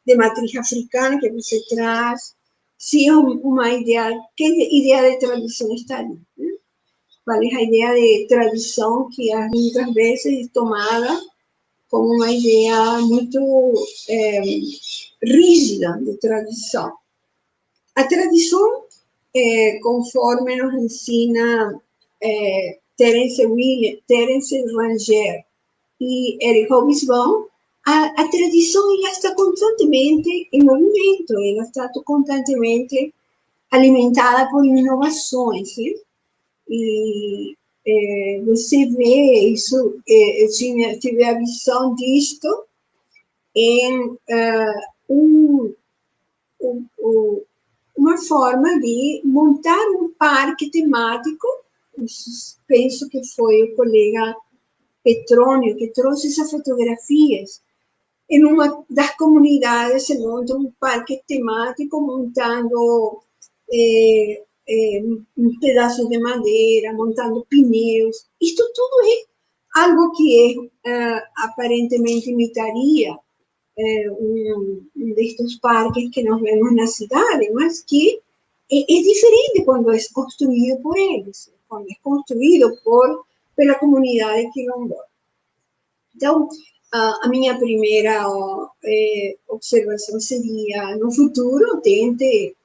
de matriz africana que você traz, se é uma ideia, que ideia de tradição está ali, né? Qual é a ideia de tradição que muitas vezes é tomada como uma ideia muito rígida de tradição. A tradição, conforme nos ensina Terence Ranger e Eric Hobsbawm, a tradição ela está constantemente em movimento, ela está constantemente alimentada por inovações, né? E você vê isso, eu tive a visão disto em uma forma de montar um parque temático. Penso que foi o colega Petrônio que trouxe essas fotografias. Em uma das comunidades se monta um parque temático montando pedaços de madeira, montando pneus. Isto tudo é algo que aparentemente imitaria um destes parques que nós vemos na cidade, mas que é diferente quando é construído por eles, quando é construído pela comunidade quilombola. Então, a minha primeira observação seria, no futuro, tente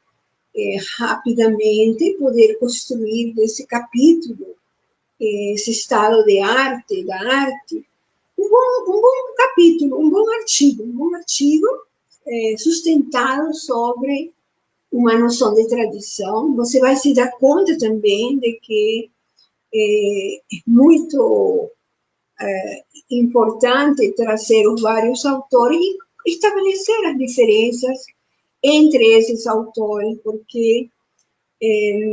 rapidamente poder construir desse capítulo, esse estado de arte, da arte, um bom capítulo, um bom artigo sustentado sobre uma noção de tradição. Você vai se dar conta também de que é muito importante trazer os vários autores e estabelecer as diferenças entre esses autores, porque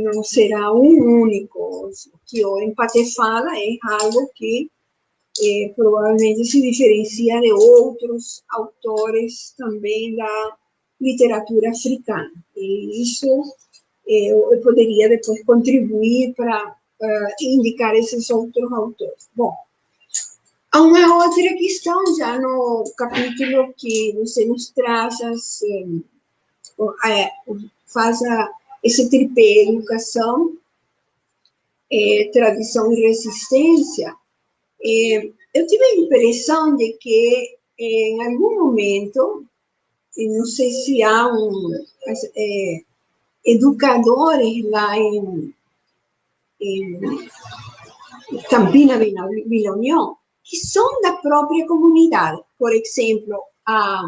não será um único. O que o empate fala é algo que provavelmente se diferencia de outros autores também da literatura africana. E isso eu poderia depois contribuir para indicar esses outros autores. Bom, há uma outra questão já no capítulo que você nos traz, faz esse tripé: educação, tradição e resistência. Eu tive a impressão de que, em algum momento, não sei se há educadores lá em Campina, Vila União, que são da própria comunidade. Por exemplo, a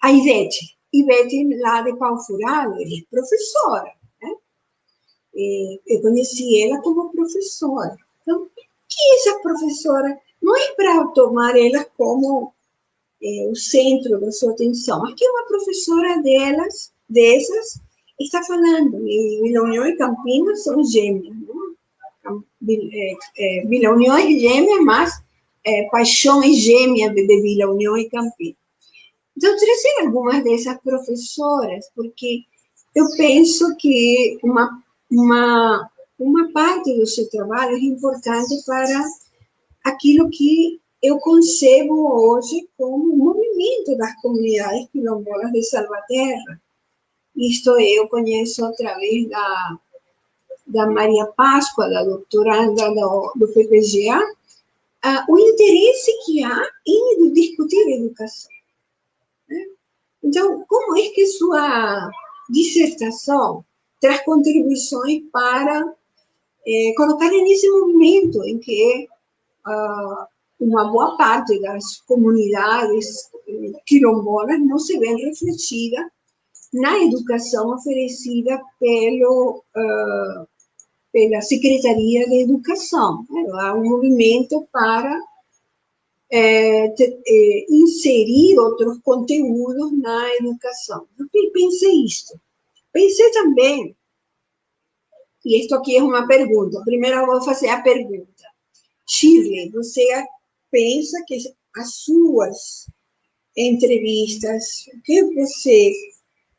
Ivete lá de Pau Furado, ela é professora, né? Eu conheci ela como professora. Então, que essa professora não é para tomar ela como o centro da sua atenção, mas que uma professora dessas, está falando, e Vila União e Campinas são gêmeas, não? Vila União é gêmea, mas paixão é gêmea de Vila União e Campinas. Então, trazer algumas dessas professoras, porque eu penso que uma parte do seu trabalho é importante para aquilo que eu concebo hoje como um movimento das comunidades quilombolas de Salvaterra. Isto eu conheço através da Maria Páscoa, da doutoranda do PPGA, o interesse que há em discutir educação. Né? Então, como é que sua dissertação traz contribuições para colocar nesse movimento em que uma boa parte das comunidades quilombolas não se vê refletida na educação oferecida pela Secretaria de Educação. Há um movimento para inserir outros conteúdos na educação. Eu pensei isto. Pensei também, e isto aqui é uma pergunta, primeiro eu vou fazer a pergunta. Shirley, você pensa que as suas entrevistas, o que você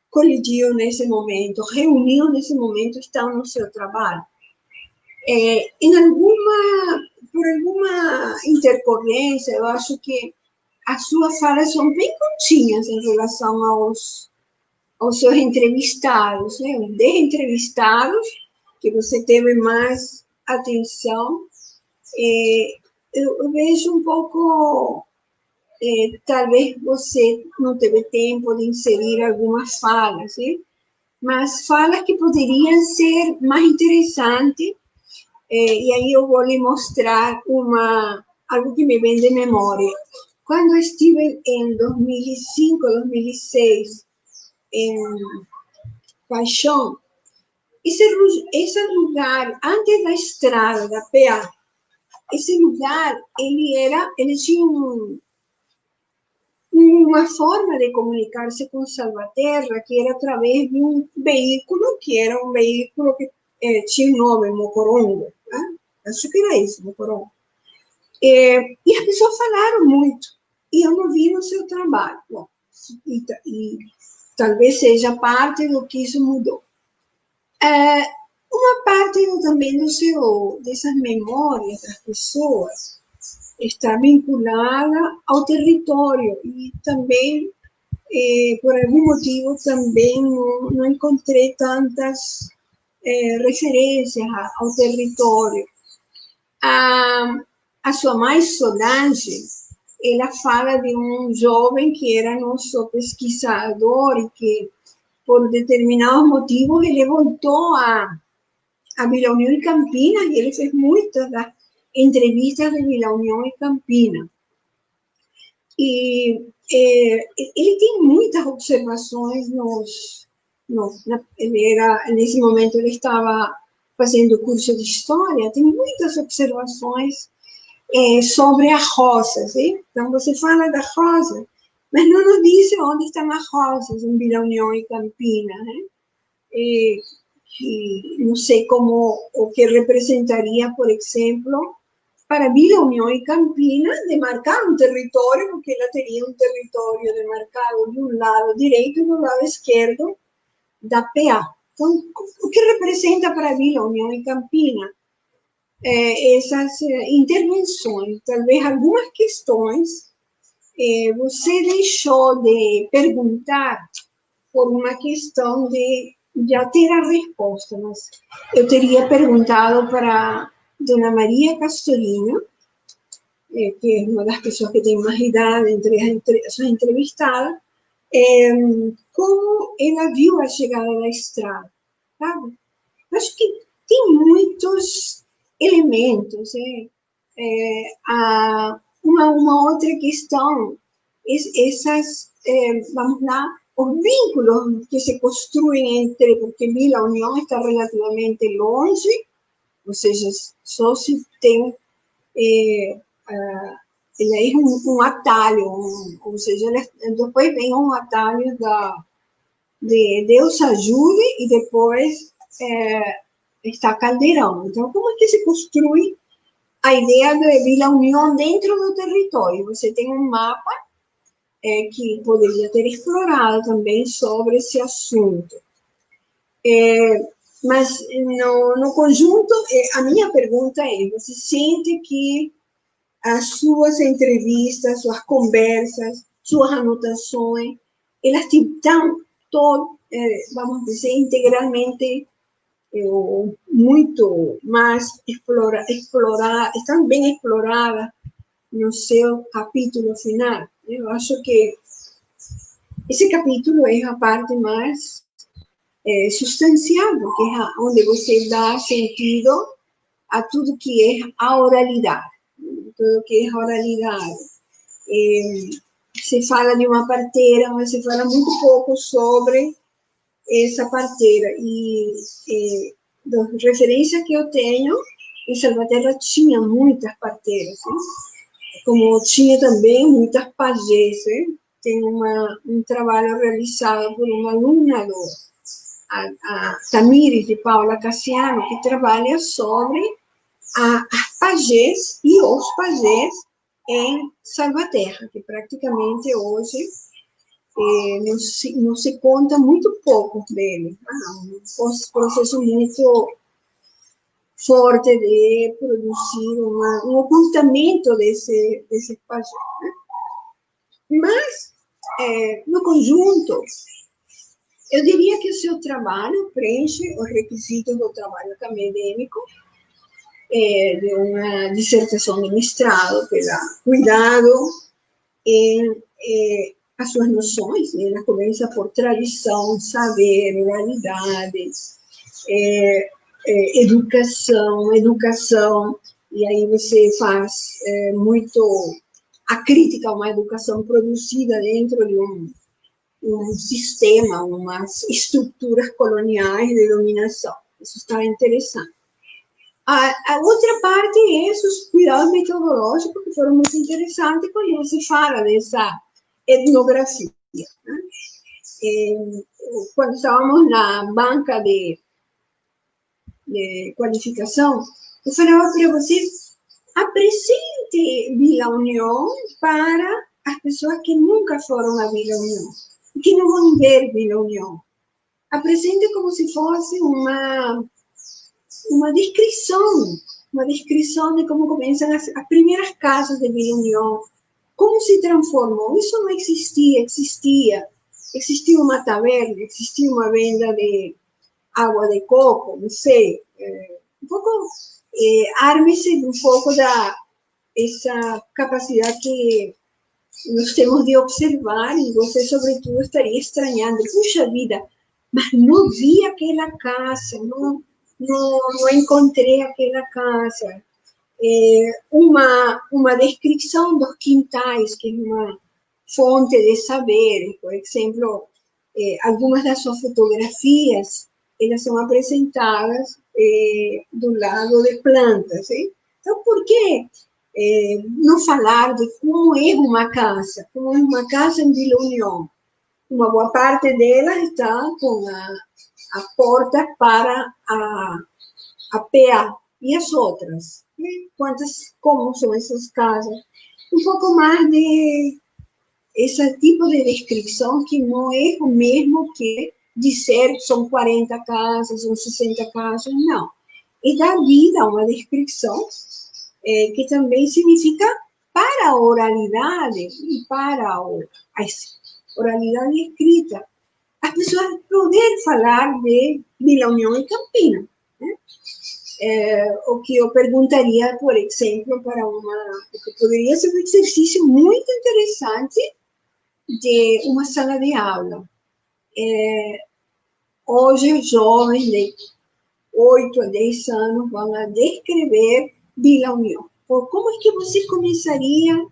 colidiu nesse momento, reuniu nesse momento, estão no seu trabalho? Por alguma intercorrência, eu acho que as suas falas são bem curtinhas em relação aos seus entrevistados, né? Os 10 entrevistados que você teve mais atenção. Eu vejo um pouco, talvez você não teve tempo de inserir algumas falas, né? Mas falas que poderiam ser mais interessantes. E aí eu vou lhe mostrar algo que me vem de memória. Quando eu estive em 2005, 2006, em Paixão, esse lugar, antes da estrada, da PA, esse lugar, ele tinha uma forma de comunicar-se com Salvaterra, que era através de um veículo, que era um veículo que tinha o nome Mocorongo, né? Acho que era isso, Mocorongo. E as pessoas falaram muito, e eu não vi no seu trabalho. Bom, e talvez seja parte do que isso mudou. Uma parte também dessas memórias das pessoas está vinculada ao território, e também, por algum motivo, também não encontrei tantas referências ao território. A sua mãe, Solange, ela fala de um jovem que era nosso pesquisador e que, por determinados motivos, ele voltou a Vila União e Campinas, e ele fez muitas das entrevistas de Vila União e Campinas. E ele tem muitas observações nesse momento ele estava fazendo curso de História, tem muitas observações sobre as rosas. Então, você fala das rosas, mas não nos diz onde estão as rosas em Vila União e Campinas. E não sei o que representaria, por exemplo, para Vila União e Campinas, demarcar um território, porque ela teria um território demarcado de um lado direito e do lado esquerdo da PA. Então, o que representa para Vila União e Campinas? Essas intervenções, talvez algumas questões, você deixou de perguntar por uma questão de já ter a resposta, mas eu teria perguntado para Dona Maria Castorino, que é uma das pessoas que tem mais idade entre as entrevistadas, como ela viu a chegada da estrada, sabe? Acho que tem muitos elementos. Uma outra questão, vamos lá, os vínculos que se construem porque Vila União está relativamente longe, ou seja, só se tem ela é um atalho, ou seja, depois vem um atalho de Deus ajude, e depois está Caldeirão. Então, como é que se construi a ideia de Vila União dentro do território? Você tem um mapa que poderia ter explorado também sobre esse assunto. Mas, no conjunto, a minha pergunta é, você sente que as suas entrevistas, suas conversas, suas anotações, elas estão vamos dizer, integralmente muito mais estão bem exploradas no seu capítulo final. Eu acho que esse capítulo é a parte mais substancial, porque é onde você dá sentido a tudo que é a oralidade. Tudo que é oralidade. Se fala de uma parteira, mas se fala muito pouco sobre essa parteira. Da referência que eu tenho, em Salvaterra tinha muitas parteiras, né? Como tinha também muitas pajés. Né? Tem um trabalho realizado por uma aluna a Tamires de Paula Cassiano, que trabalha sobre as pajés e os pajés em Salvaterra, que praticamente hoje não se conta muito pouco dele. Um processo muito forte de produzir um ocultamento desse pajé. Né? Mas, no conjunto, eu diria que o seu trabalho preenche os requisitos do trabalho acadêmico, de uma dissertação de mestrado, pela cuidado em as suas noções, né? Ela começa por tradição, saber, oralidade, educação, e aí você faz muito a crítica a uma educação produzida dentro de um sistema, umas estruturas coloniais de dominação. Isso está interessante. A outra parte é os cuidados metodológicos, que foram muito interessantes quando você fala dessa etnografia. Né? Quando estávamos na banca de qualificação, eu falava para vocês, apresente Vila União para as pessoas que nunca foram à Vila União, que não vão ver Vila União. Apresente como se fosse uma descrição de como começam as primeiras casas de Vila União, como se transformou. Isso não existia. Existia uma taverna, existia uma venda de água de coco, não sei. Um pouco, arme-se um pouco essa capacidade que nós temos de observar, e você, sobretudo, estaria estranhando. Puxa vida, mas não vi aquela casa, não encontrei aquela casa. Uma descrição dos quintais, que é uma fonte de saber. Por exemplo, algumas das suas fotografias, elas são apresentadas do lado de plantas. Hein? Então, por que não falar de como é uma casa em Vila União? Uma boa parte dela está com a porta para a PA. E as outras? Como são essas casas? Um pouco mais de esse tipo de descrição, que não é o mesmo que dizer que são 40 casas, são 60 casas, não. É dar vida a uma descrição que também significa para a oralidade e para a oralidade escrita, as pessoas poderem falar de Vila União e Campina. Né? O que eu perguntaria, por exemplo, porque poderia ser um exercício muito interessante de uma sala de aula. Hoje, os jovens de 8 a 10 anos vão a descrever Vila União. Como é que você começaria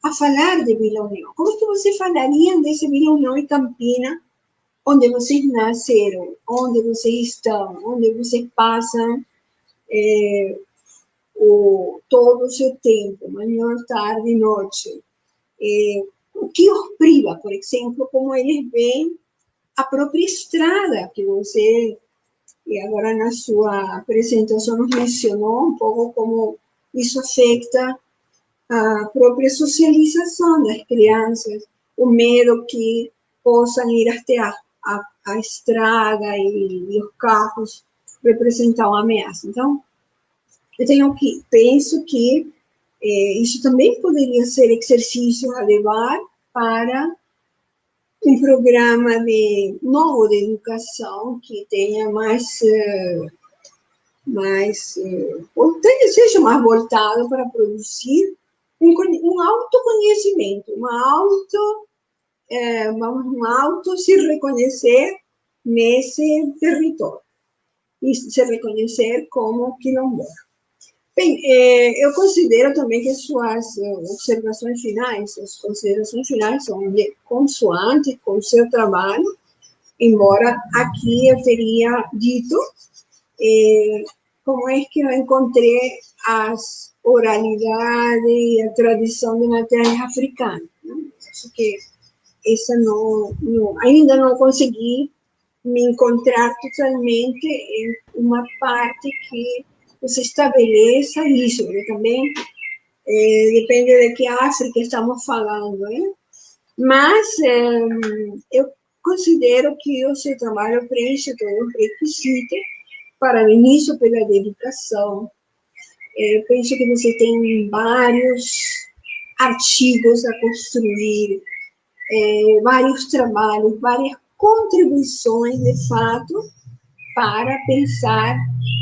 a falar de Vila União? Como é que você falaria desse Vila União e Campina, onde vocês nasceram, onde vocês estão, onde vocês passam todo o seu tempo, manhã, tarde e noite? O que os priva, por exemplo, como eles veem a própria estrada, que você, e agora na sua apresentação, nos mencionou um pouco como isso afeta a própria socialização das crianças, o medo que possam ir até a estrada e os carros representam uma ameaça. Então, penso que isso também poderia ser exercício a levar para um programa novo de educação que tenha seja mais voltado para produzir um autoconhecimento, um auto se reconhecer nesse território e se reconhecer como quilombola. Bem, eu considero também que suas considerações finais são consoantes com o seu trabalho, embora aqui eu teria dito como é que eu encontrei as oralidades e a tradição de matéria africana. Né? Acho que essa ainda não consegui me encontrar totalmente em uma parte que você estabeleça isso, porque também depende de que África estamos falando, né? Mas eu considero que o seu trabalho preenche todo o requisito. Parabenizo pela dedicação. Penso que você tem vários artigos a construir, vários trabalhos, várias contribuições, de fato, para pensar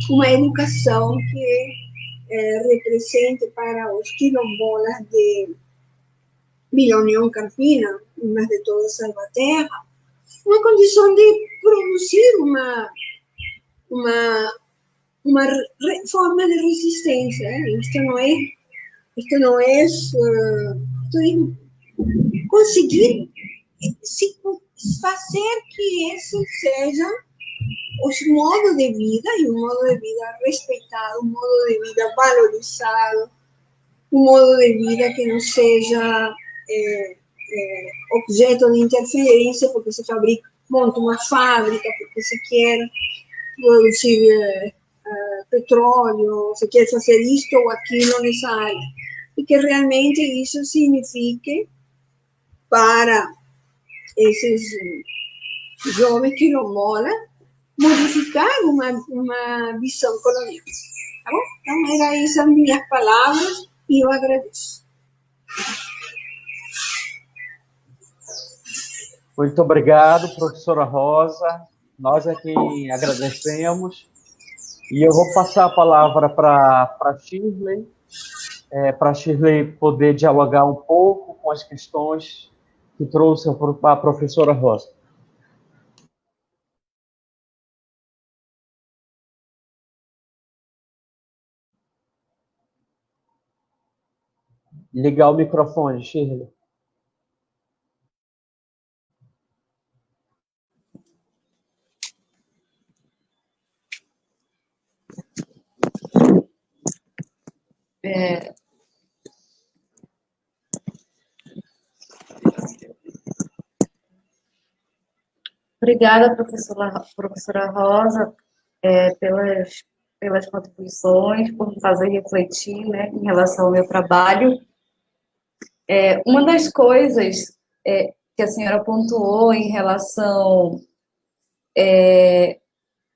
uma educação que represente para os quilombolas de Vila União Campina, mas de toda Salvaterra, uma condição de produzir uma forma de resistência. Isto é conseguir fazer que esse seja o modo de vida, e um modo de vida respeitado, um modo de vida valorizado, um modo de vida que não seja objeto de interferência, porque se monta uma fábrica, porque se quer produzir petróleo, se quer fazer isto ou aquilo nessa área. E que realmente isso signifique para esses jovens quilombolas modificar uma visão colonial. Tá bom? Então, eram essas minhas palavras e eu agradeço. Muito obrigado, professora Rosa. Nós é quem agradecemos. E eu vou passar a palavra para Shirley, para Shirley poder dialogar um pouco com as questões que trouxe a professora Rosa. Ligar o microfone, Shirley. Obrigada, professora Rosa, pelas contribuições, por me fazer refletir, né, em relação ao meu trabalho. Uma das coisas que a senhora pontuou em relação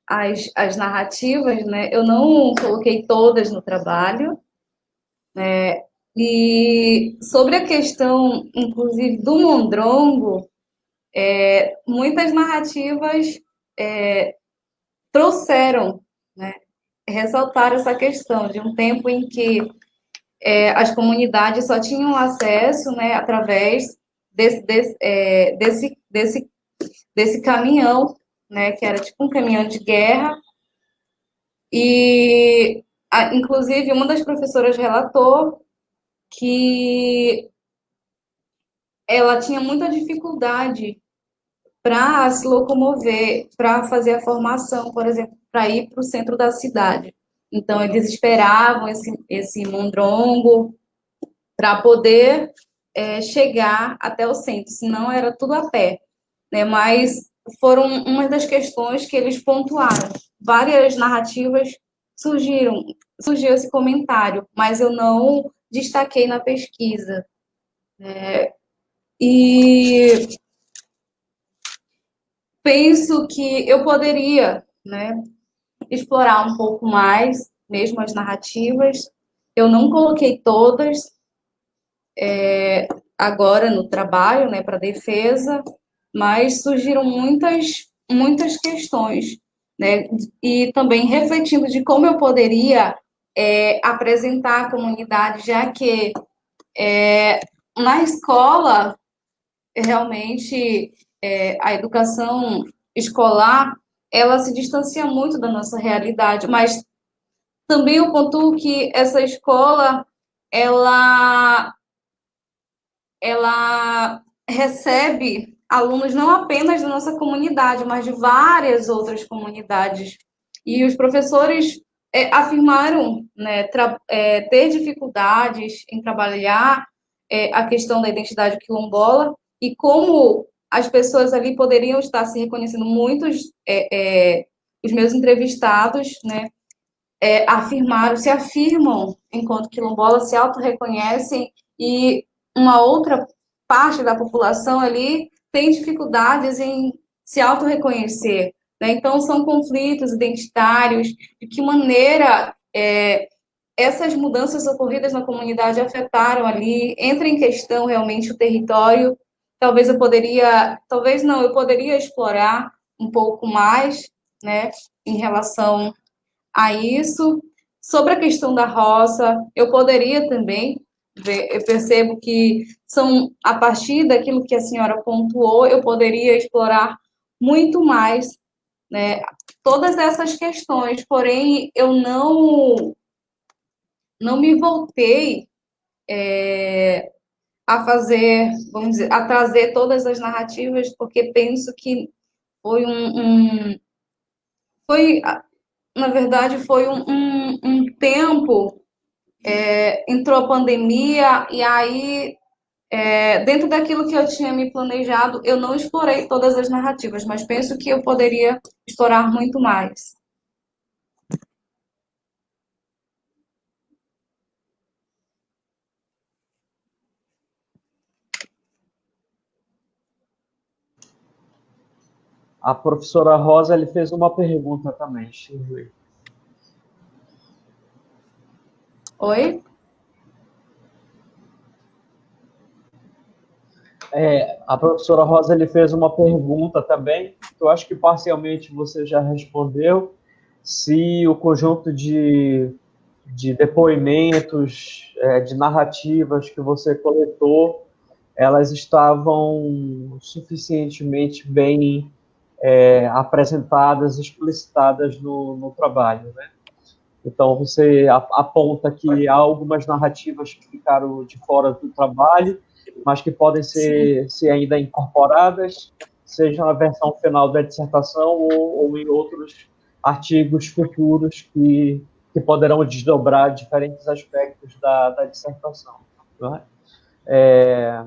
às narrativas, né, eu não coloquei todas no trabalho, né, e sobre a questão, inclusive, do Mondrongo, muitas narrativas trouxeram, né, ressaltaram essa questão de um tempo em que as comunidades só tinham acesso, né, através desse caminhão, né, que era tipo um caminhão de guerra, e inclusive uma das professoras relatou que ela tinha muita dificuldade para se locomover, para fazer a formação, por exemplo, para ir para o centro da cidade. Então, eles esperavam esse mondrongo para poder chegar até o centro, senão era tudo a pé. Né? Mas foram uma das questões que eles pontuaram. Várias narrativas surgiu esse comentário, mas eu não destaquei na pesquisa. E penso que eu poderia, né, explorar um pouco mais, mesmo as narrativas. Eu não coloquei todas agora no trabalho, né, para defesa, mas surgiram muitas questões, né, e também refletindo de como eu poderia apresentar a comunidade, já que na escola realmente a educação escolar ela se distancia muito da nossa realidade, mas também eu pontuo que essa escola ela recebe alunos não apenas da nossa comunidade, mas de várias outras comunidades. E os professores afirmaram, né, ter dificuldades em trabalhar a questão da identidade quilombola e como as pessoas ali poderiam estar se reconhecendo. Muitos, os meus entrevistados, né, se afirmam enquanto quilombolas, se auto-reconhecem, e uma outra parte da população ali tem dificuldades em se auto-reconhecer, né? Então, são conflitos identitários, de que maneira essas mudanças ocorridas na comunidade afetaram ali, entra em questão realmente o território. Talvez não, eu poderia explorar um pouco mais, né, em relação a isso. Sobre a questão da roça, eu poderia também ver, eu percebo que a partir daquilo que a senhora pontuou, eu poderia explorar muito mais, né, todas essas questões, porém, eu não me voltei a fazer, vamos dizer, a trazer todas as narrativas, porque penso que foi foi, na verdade, foi um tempo, entrou a pandemia, e aí, dentro daquilo que eu tinha me planejado, eu não explorei todas as narrativas, mas penso que eu poderia explorar muito mais. A professora Rosa ele fez uma pergunta também, Shirley. Oi? A professora Rosa ele fez uma pergunta também, que eu acho que parcialmente você já respondeu, se o conjunto de depoimentos, de narrativas que você coletou, elas estavam suficientemente bem apresentadas, explicitadas no trabalho, né? Então, você aponta que há algumas narrativas que ficaram de fora do trabalho, mas que podem ser ainda incorporadas, seja na versão final da dissertação ou em outros artigos futuros que poderão desdobrar diferentes aspectos da dissertação. Não é?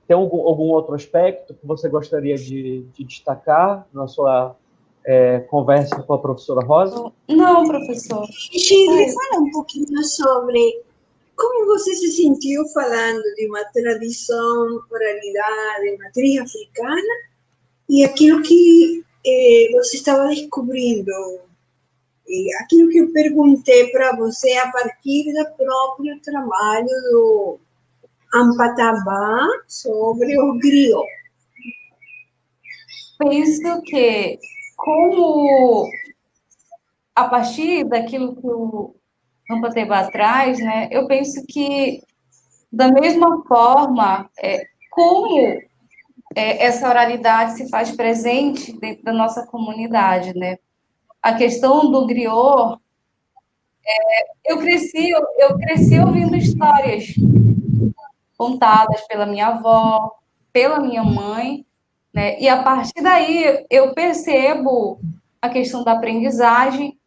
Tem algum outro aspecto que você gostaria de destacar na sua conversa com a professora Rosa? Não, professor. Shirley, fala um pouquinho sobre como você se sentiu falando de uma tradição, oralidade, matriz africana e aquilo que você estava descobrindo, e aquilo que eu perguntei para você a partir do próprio trabalho do Ampatabá sobre o griot. Penso que, como a partir daquilo que o Rampateba traz, né, eu penso que, da mesma forma, como essa oralidade se faz presente dentro da nossa comunidade, né? A questão do griot, eu cresci ouvindo histórias contadas pela minha avó, pela minha mãe, né? E a partir daí eu percebo a questão da aprendizagem,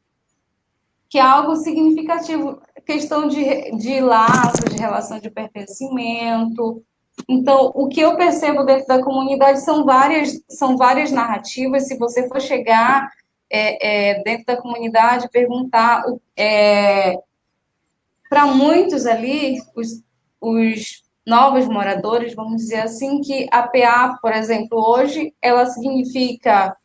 que é algo significativo, questão de laços, de relação de pertencimento. Então, o que eu percebo dentro da comunidade são várias narrativas. Se você for chegar dentro da comunidade, perguntar para muitos ali, os novos moradores, vamos dizer assim, que a PA, por exemplo, hoje, ela significa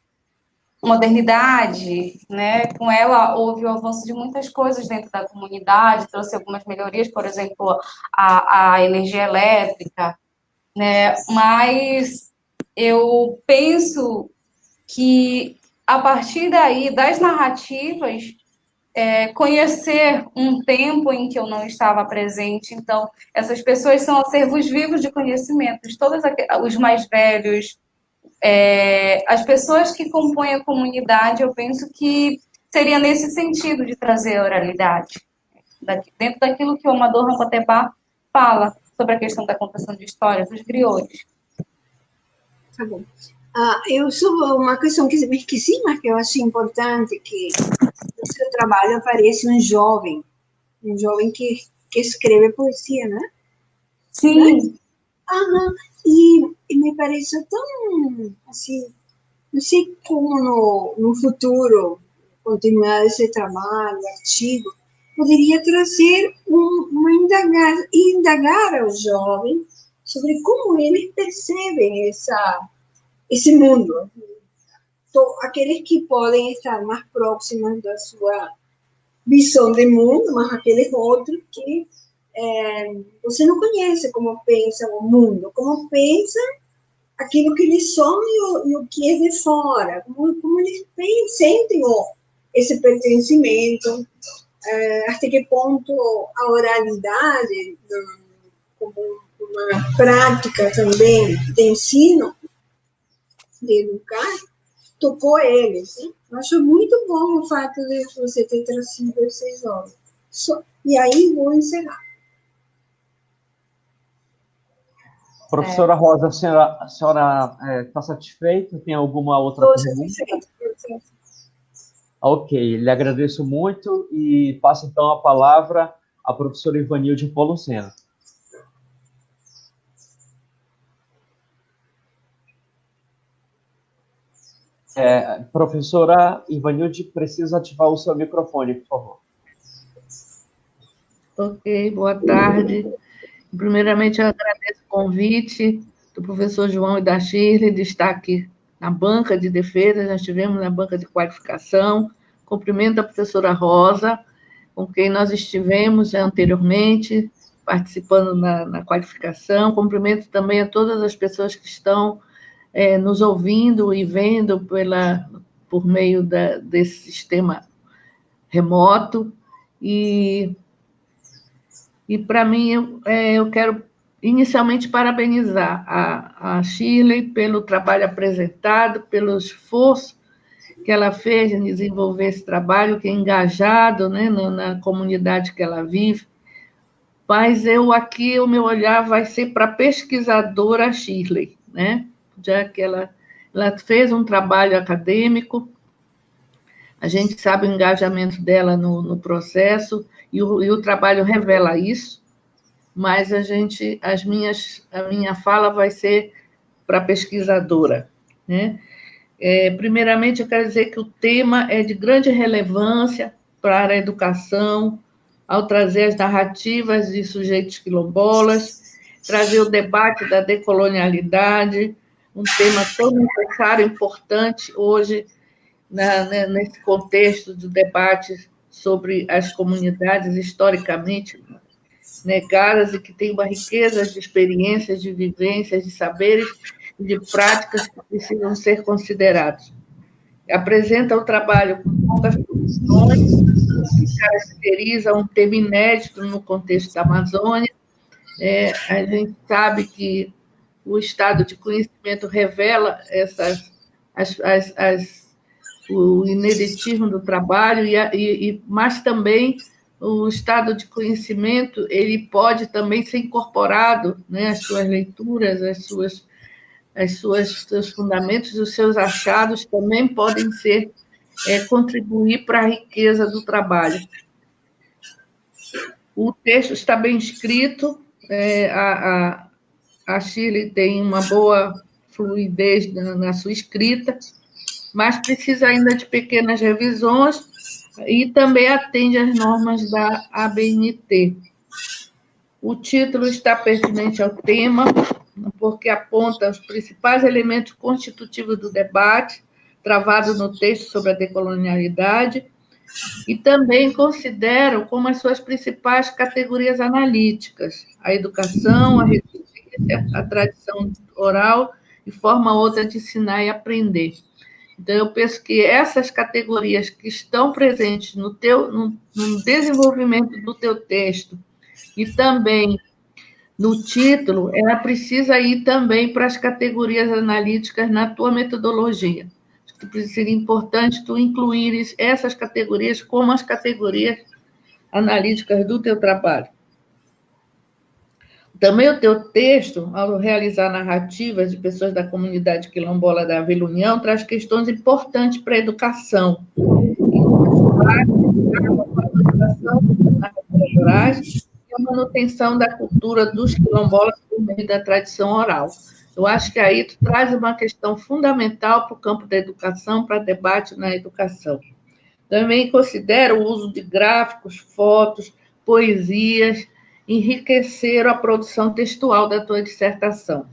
modernidade, né? Com ela houve o avanço de muitas coisas dentro da comunidade, trouxe algumas melhorias, por exemplo, a energia elétrica, né? Mas eu penso que, a partir daí, das narrativas, conhecer um tempo em que eu não estava presente. Então, essas pessoas são acervos vivos de conhecimentos, todos os mais velhos, as pessoas que compõem a comunidade, eu penso que seria nesse sentido de trazer a oralidade, dentro daquilo que o Amador Rampatebá fala sobre a questão da contação de histórias, dos griots. Tá bom. Eu sou uma questão que me esqueci, mas que eu acho importante, que no seu trabalho aparece um jovem que escreve poesia, né? Sim, Aham. E me pareceu tão, assim, não sei como no futuro continuar esse trabalho, artigo, poderia trazer indagar aos jovens sobre como eles percebem esse mundo. Então, aqueles que podem estar mais próximos da sua visão de mundo, mas aqueles outros que você não conhece como pensam o mundo, como pensam aquilo que eles são e o que é de fora, como eles sentem esse pertencimento, até que ponto a oralidade, como uma prática também de ensino, de educar, tocou eles. Né? Eu acho muito bom o fato de você ter trazido esses jovens. E aí vou encerrar. Professora Rosa, a senhora está satisfeita? Tem alguma outra Estou pergunta? satisfeita. Ok, lhe agradeço muito e passo então a palavra à professora Ivanilde Poluceno. Professora Ivanilde, precisa ativar o seu microfone, por favor. Ok, boa tarde. Primeiramente, eu agradeço o convite do professor João e da Shirley de estar aqui na banca de defesa, nós estivemos na banca de qualificação. Cumprimento a professora Rosa, com quem nós estivemos anteriormente, participando na qualificação. Cumprimento também a todas as pessoas que estão nos ouvindo e vendo por meio desse sistema remoto. E para mim, eu quero inicialmente parabenizar a Shirley pelo trabalho apresentado, pelo esforço que ela fez em desenvolver esse trabalho, que é engajado, né, na comunidade que ela vive. Mas o meu olhar vai ser para a pesquisadora Shirley, né? Já que ela fez um trabalho acadêmico, a gente sabe o engajamento dela no processo, e o trabalho revela isso, mas a minha fala vai ser para a pesquisadora, né? Primeiramente, eu quero dizer que o tema é de grande relevância para a educação, ao trazer as narrativas de sujeitos quilombolas, trazer o debate da decolonialidade, um tema tão necessário e importante hoje, nesse contexto do debate sobre as comunidades historicamente negadas e que têm uma riqueza de experiências, de vivências, de saberes e de práticas que precisam ser considerados. Apresenta o trabalho com poucas produções, que caracteriza um tema inédito no contexto da Amazônia. A gente sabe que o estado de conhecimento revela o ineditismo do trabalho, mas também o estado de conhecimento ele pode também ser incorporado, né, às suas leituras, seus fundamentos, os seus achados também podem contribuir para a riqueza do trabalho. O texto está bem escrito, a Shirley tem uma boa fluidez na sua escrita, mas precisa ainda de pequenas revisões e também atende às normas da ABNT. O título está pertinente ao tema, porque aponta os principais elementos constitutivos do debate travado no texto sobre a decolonialidade e também considera como as suas principais categorias analíticas: a educação, a resiliência, a tradição oral e forma outra de ensinar e aprender. Então, eu penso que essas categorias que estão presentes no desenvolvimento do teu texto e também no título, ela precisa ir também para as categorias analíticas na tua metodologia. Acho que seria importante tu incluires essas categorias como as categorias analíticas do teu trabalho. Também o teu texto, ao realizar narrativas de pessoas da comunidade quilombola da Vila União, traz questões importantes para a educação. Narrativas rurais e a manutenção da cultura dos quilombolas por meio da tradição oral. Eu acho que aí tu traz uma questão fundamental para o campo da educação, para debate na educação. Também considero o uso de gráficos, fotos, poesias, enriqueceram a produção textual da tua dissertação.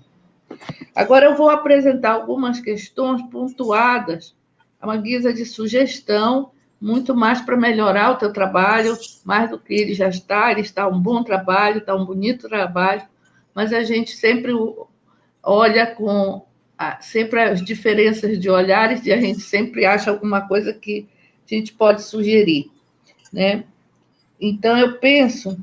Agora eu vou apresentar algumas questões pontuadas, a uma guisa de sugestão, muito mais para melhorar o teu trabalho, mais do que ele já está, ele está um bom trabalho, está um bonito trabalho, mas a gente sempre olha com sempre as diferenças de olhares e a gente sempre acha alguma coisa que a gente pode sugerir, né? Então, eu penso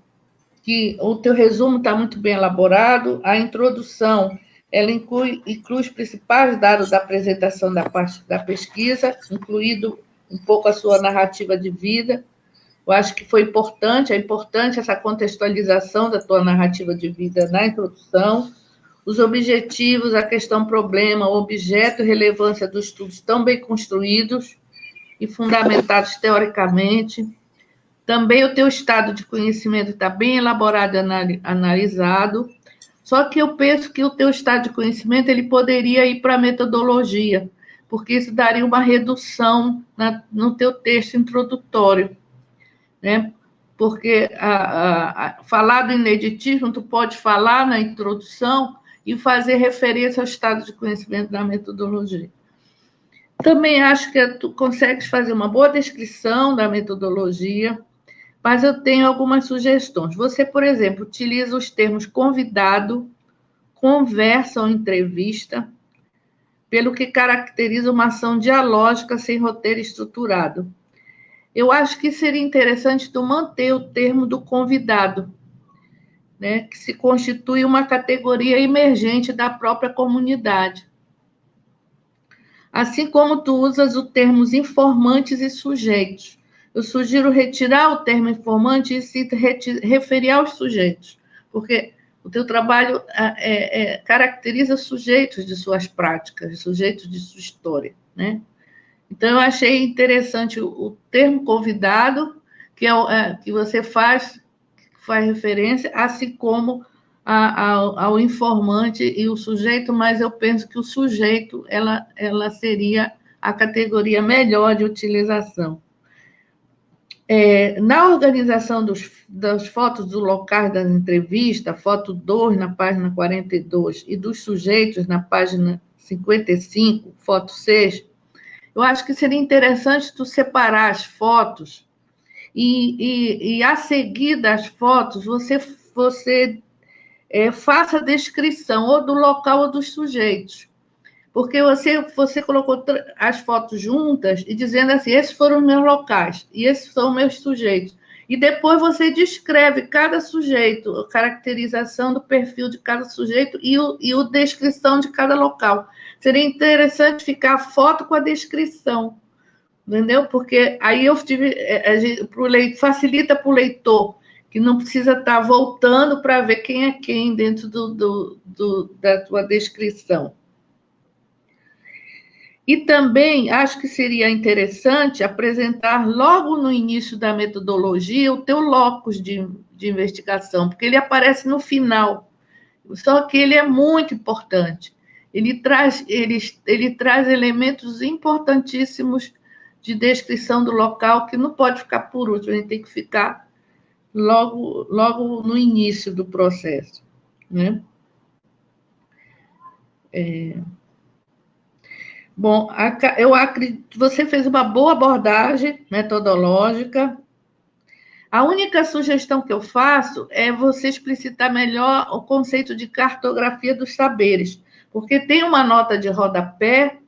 que o teu resumo está muito bem elaborado, a introdução, ela inclui os principais dados da apresentação da parte da pesquisa, incluído um pouco a sua narrativa de vida. Eu acho que foi importante, é importante essa contextualização da tua narrativa de vida na introdução. Os objetivos, a questão problema, o objeto e relevância dos estudos estão bem construídos e fundamentados teoricamente. Também o teu estado de conhecimento está bem elaborado e analisado, só que eu penso que o teu estado de conhecimento ele poderia ir para a metodologia, porque isso daria uma redução no teu texto introdutório, né? Porque falar do ineditismo, tu pode falar na introdução e fazer referência ao estado de conhecimento da metodologia. Também acho que tu consegues fazer uma boa descrição da metodologia, mas eu tenho algumas sugestões. Você, por exemplo, utiliza os termos convidado, conversa ou entrevista, pelo que caracteriza uma ação dialógica sem roteiro estruturado. Eu acho que seria interessante tu manter o termo do convidado, né, que se constitui uma categoria emergente da própria comunidade. Assim como tu usas os termos informantes e sujeitos. Eu sugiro retirar o termo informante e se referir aos sujeitos, porque o teu trabalho caracteriza sujeitos de suas práticas, sujeitos de sua história, né? Então, eu achei interessante o termo convidado, que você faz referência, assim como ao informante e o sujeito, mas eu penso que o sujeito ela seria a categoria melhor de utilização. Na organização das fotos dos locais das entrevistas, foto 2 na página 42 e dos sujeitos na página 55, foto 6, eu acho que seria interessante tu separar as fotos e a seguir das fotos, você faça a descrição ou do local ou dos sujeitos. Porque você colocou as fotos juntas e dizendo assim, esses foram os meus locais e esses são meus sujeitos. E depois você descreve cada sujeito, a caracterização do perfil de cada sujeito e a descrição de cada local. Seria interessante ficar a foto com a descrição, entendeu? Porque aí facilita para o leitor, que não precisa estar voltando para ver quem é quem dentro da tua descrição. E também acho que seria interessante apresentar logo no início da metodologia o teu locus de investigação, porque ele aparece no final, só que ele é muito importante. Ele traz elementos importantíssimos de descrição do local, que não pode ficar por último, a gente tem que ficar logo no início do processo, né? Bom, eu acredito que você fez uma boa abordagem metodológica. A única sugestão que eu faço é você explicitar melhor o conceito de cartografia dos saberes, porque tem uma nota de rodapé,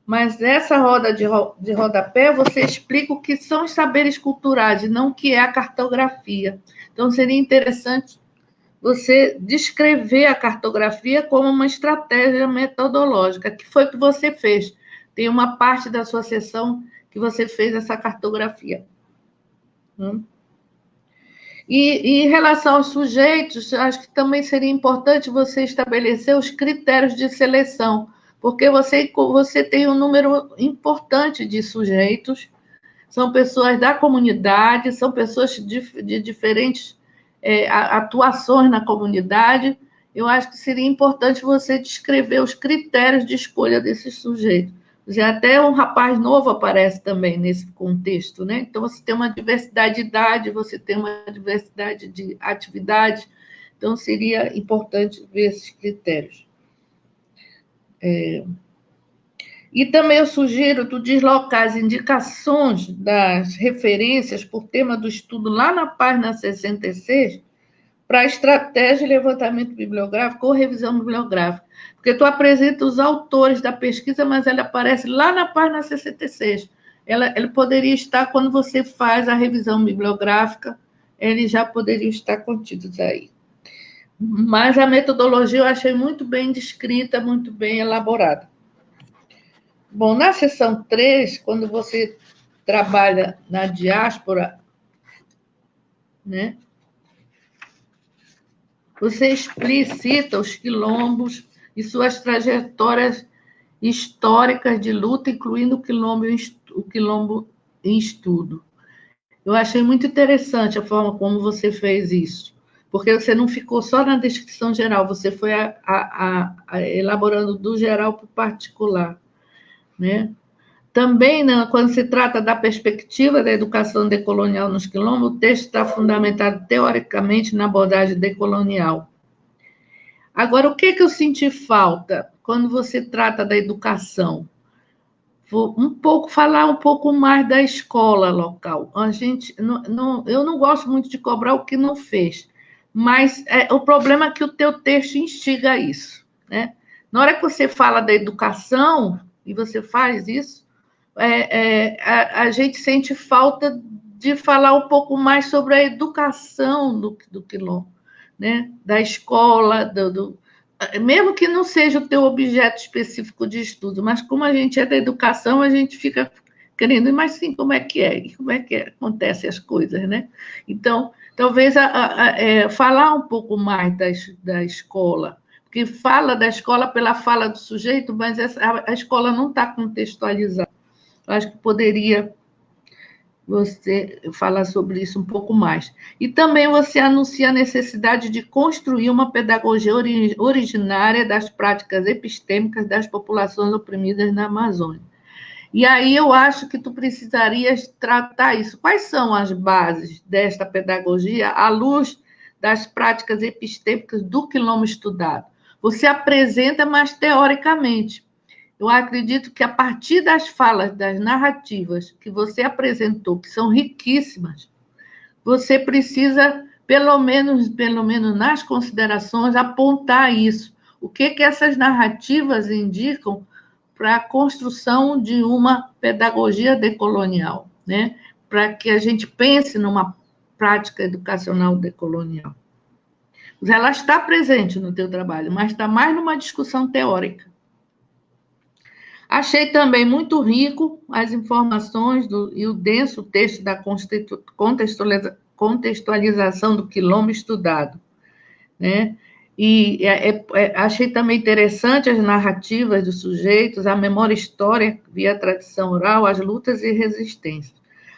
mas essa roda de rodapé você explica o que são os saberes culturais e não o que é a cartografia. Então, seria interessante você descrever a cartografia como uma estratégia metodológica, que foi o que você fez. Tem uma parte da sua sessão que você fez essa cartografia. E em relação aos sujeitos, acho que também seria importante você estabelecer os critérios de seleção, porque você tem um número importante de sujeitos, são pessoas da comunidade, são pessoas de diferentes atuações na comunidade. Eu acho que seria importante você descrever os critérios de escolha desses sujeitos. Até um rapaz novo aparece também nesse contexto, né? Então, você tem uma diversidade de idade, você tem uma diversidade de atividade, então seria importante ver esses critérios. E também eu sugiro tu deslocar as indicações das referências por tema do estudo lá na página 66 para a estratégia de levantamento bibliográfico ou revisão bibliográfica. Porque tu apresenta os autores da pesquisa, mas ela aparece lá na página 66. Ele poderia estar, quando você faz a revisão bibliográfica, eles já poderiam estar contidos aí. Mas a metodologia eu achei muito bem descrita, muito bem elaborada. Bom, na seção 3, quando você trabalha na diáspora, né, você explicita os quilombos e suas trajetórias históricas de luta, incluindo o quilombo em estudo. Eu achei muito interessante a forma como você fez isso, porque você não ficou só na descrição geral, você foi elaborando do geral para o particular, né? Também, quando se trata da perspectiva da educação decolonial nos quilombos, o texto está fundamentado teoricamente na abordagem decolonial. Agora, o que eu senti falta quando você trata da educação? Vou falar um pouco mais da escola local. Eu não gosto muito de cobrar o que não fez, mas o problema é que o teu texto instiga isso, né? Na hora que você fala da educação, e você faz isso, a gente sente falta de falar um pouco mais sobre a educação do quilombo, né? Da escola, mesmo que não seja o teu objeto específico de estudo, mas como a gente é da educação, a gente fica querendo, mas sim, como é que acontecem as coisas, né? Então, talvez falar um pouco mais da escola, porque fala da escola pela fala do sujeito, mas a escola não está contextualizada. Eu acho que poderia você falar sobre isso um pouco mais. E também você anuncia a necessidade de construir uma pedagogia originária das práticas epistêmicas das populações oprimidas na Amazônia. E aí eu acho que tu precisarias tratar isso. Quais são as bases desta pedagogia à luz das práticas epistêmicas do quilombo estudado? Você apresenta, mas teoricamente. Eu acredito que a partir das falas, das narrativas que você apresentou, que são riquíssimas, você precisa, pelo menos nas considerações, apontar isso. O que essas narrativas indicam para a construção de uma pedagogia decolonial, né? Para que a gente pense numa prática educacional decolonial. Ela está presente no teu trabalho, mas está mais numa discussão teórica. Achei também muito rico as informações e o denso texto da contextualização do quilombo estudado, né? E achei também interessante as narrativas dos sujeitos, a memória histórica via tradição oral, as lutas e resistências.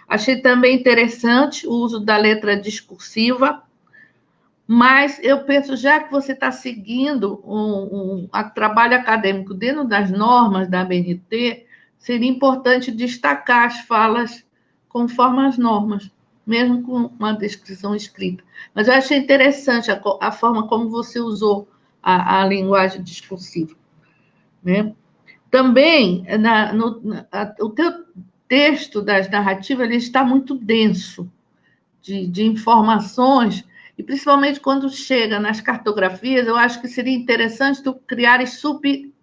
Achei também interessante o uso da letra discursiva, mas eu penso, já que você está seguindo um trabalho acadêmico dentro das normas da ABNT, seria importante destacar as falas conforme as normas, mesmo com uma descrição escrita. Mas eu achei interessante a forma como você usou a linguagem discursiva, né? Também, o teu texto das narrativas ele está muito denso de informações, e principalmente quando chega nas cartografias, eu acho que seria interessante tu criares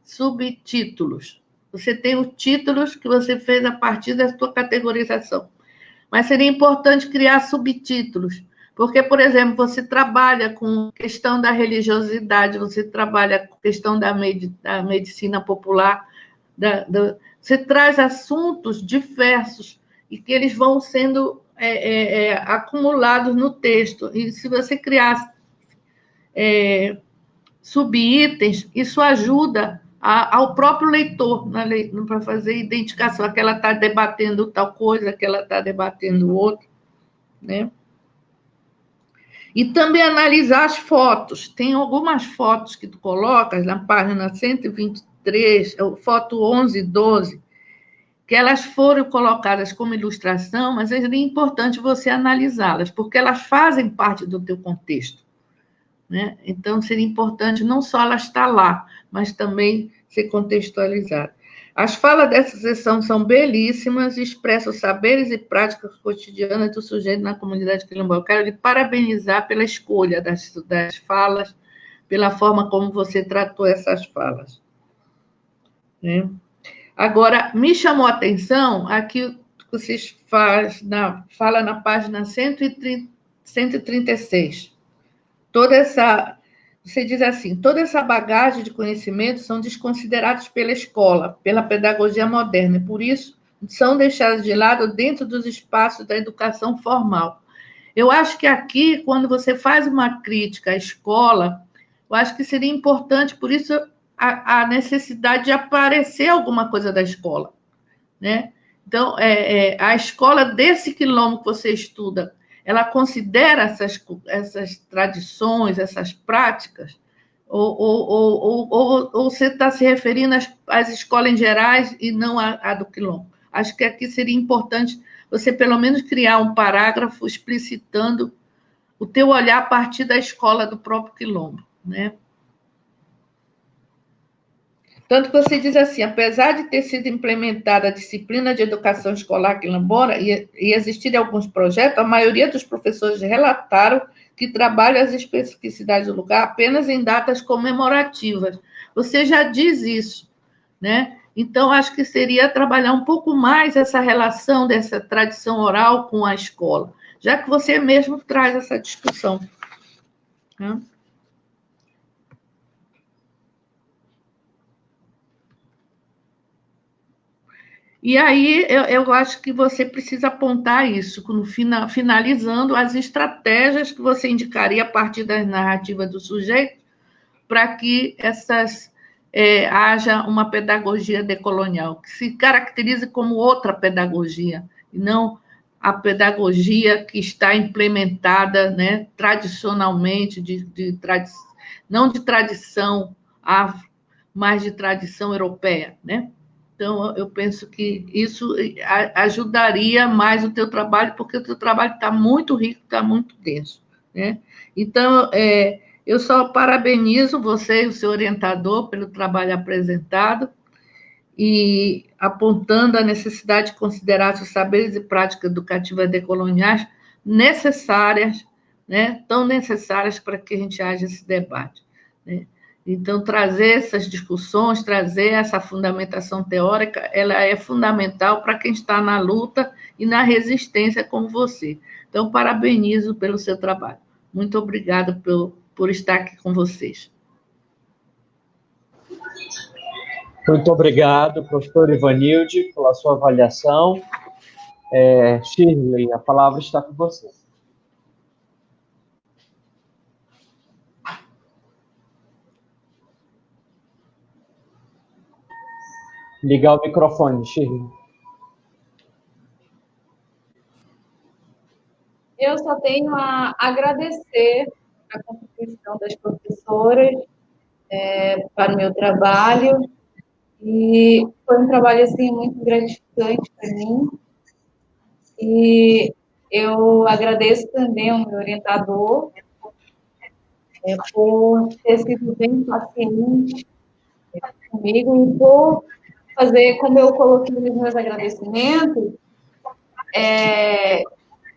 subtítulos. Você tem os títulos que você fez a partir da tua categorização, mas seria importante criar subtítulos, porque, por exemplo, você trabalha com questão da religiosidade, você trabalha com questão da medicina popular, você traz assuntos diversos e que eles vão sendo acumulados no texto. E se você criar subitens, isso ajuda ao próprio leitor para fazer identificação, aquela está debatendo tal coisa, aquela está debatendo outra, né? E também analisar as fotos. Tem algumas fotos que tu colocas na página 123, foto 11 e 12, que elas foram colocadas como ilustração, mas é importante você analisá-las, porque elas fazem parte do teu contexto, né? Então, seria importante não só ela estar lá, mas também ser contextualizada. As falas dessa sessão são belíssimas, expressam saberes e práticas cotidianas do sujeito na comunidade quilombola. Eu quero lhe parabenizar pela escolha das falas, pela forma como você tratou essas falas, né? Agora, me chamou a atenção aqui que vocês fala na página 136. Você diz assim, toda essa bagagem de conhecimento são desconsiderados pela escola, pela pedagogia moderna, e por isso são deixados de lado dentro dos espaços da educação formal. Eu acho que aqui, quando você faz uma crítica à escola, eu acho que seria importante, por isso, a necessidade de aparecer alguma coisa da escola, né? Então, a escola desse quilombo que você estuda, ela considera essas tradições, essas práticas, ou você está se referindo às escolas em gerais e não à do quilombo? Acho que aqui seria importante você, pelo menos, criar um parágrafo explicitando o teu olhar a partir da escola do próprio quilombo, né? Tanto que você diz assim, apesar de ter sido implementada a disciplina de educação escolar quilombola e existirem alguns projetos, a maioria dos professores relataram que trabalham as especificidades do lugar apenas em datas comemorativas. Você já diz isso, né? Então, acho que seria trabalhar um pouco mais essa relação dessa tradição oral com a escola, já que você mesmo traz essa discussão, né? E aí, eu acho que você precisa apontar isso, finalizando as estratégias que você indicaria a partir das narrativas do sujeito, para que haja uma pedagogia decolonial, que se caracterize como outra pedagogia, e não a pedagogia que está implementada, né, tradicionalmente, não de tradição afro, mas de tradição europeia, né? Então, eu penso que isso ajudaria mais o teu trabalho, porque o teu trabalho está muito rico, está muito denso, né? Então, eu só parabenizo você e o seu orientador pelo trabalho apresentado e apontando a necessidade de considerar os saberes e práticas educativas decoloniais necessárias, né? Tão necessárias para que a gente haja esse debate, né? Então, trazer essas discussões, trazer essa fundamentação teórica, ela é fundamental para quem está na luta e na resistência como você. Então, parabenizo pelo seu trabalho. Muito obrigada por estar aqui com vocês. Muito obrigado, professor Ivanilde, pela sua avaliação. Shirley, a palavra está com você. Ligar o microfone, Shirley. Eu só tenho a agradecer a contribuição das professoras para o meu trabalho, e foi um trabalho assim, muito gratificante para mim. E eu agradeço também ao meu orientador por ter sido bem paciente comigo e por fazer, como eu coloquei nos meus agradecimentos,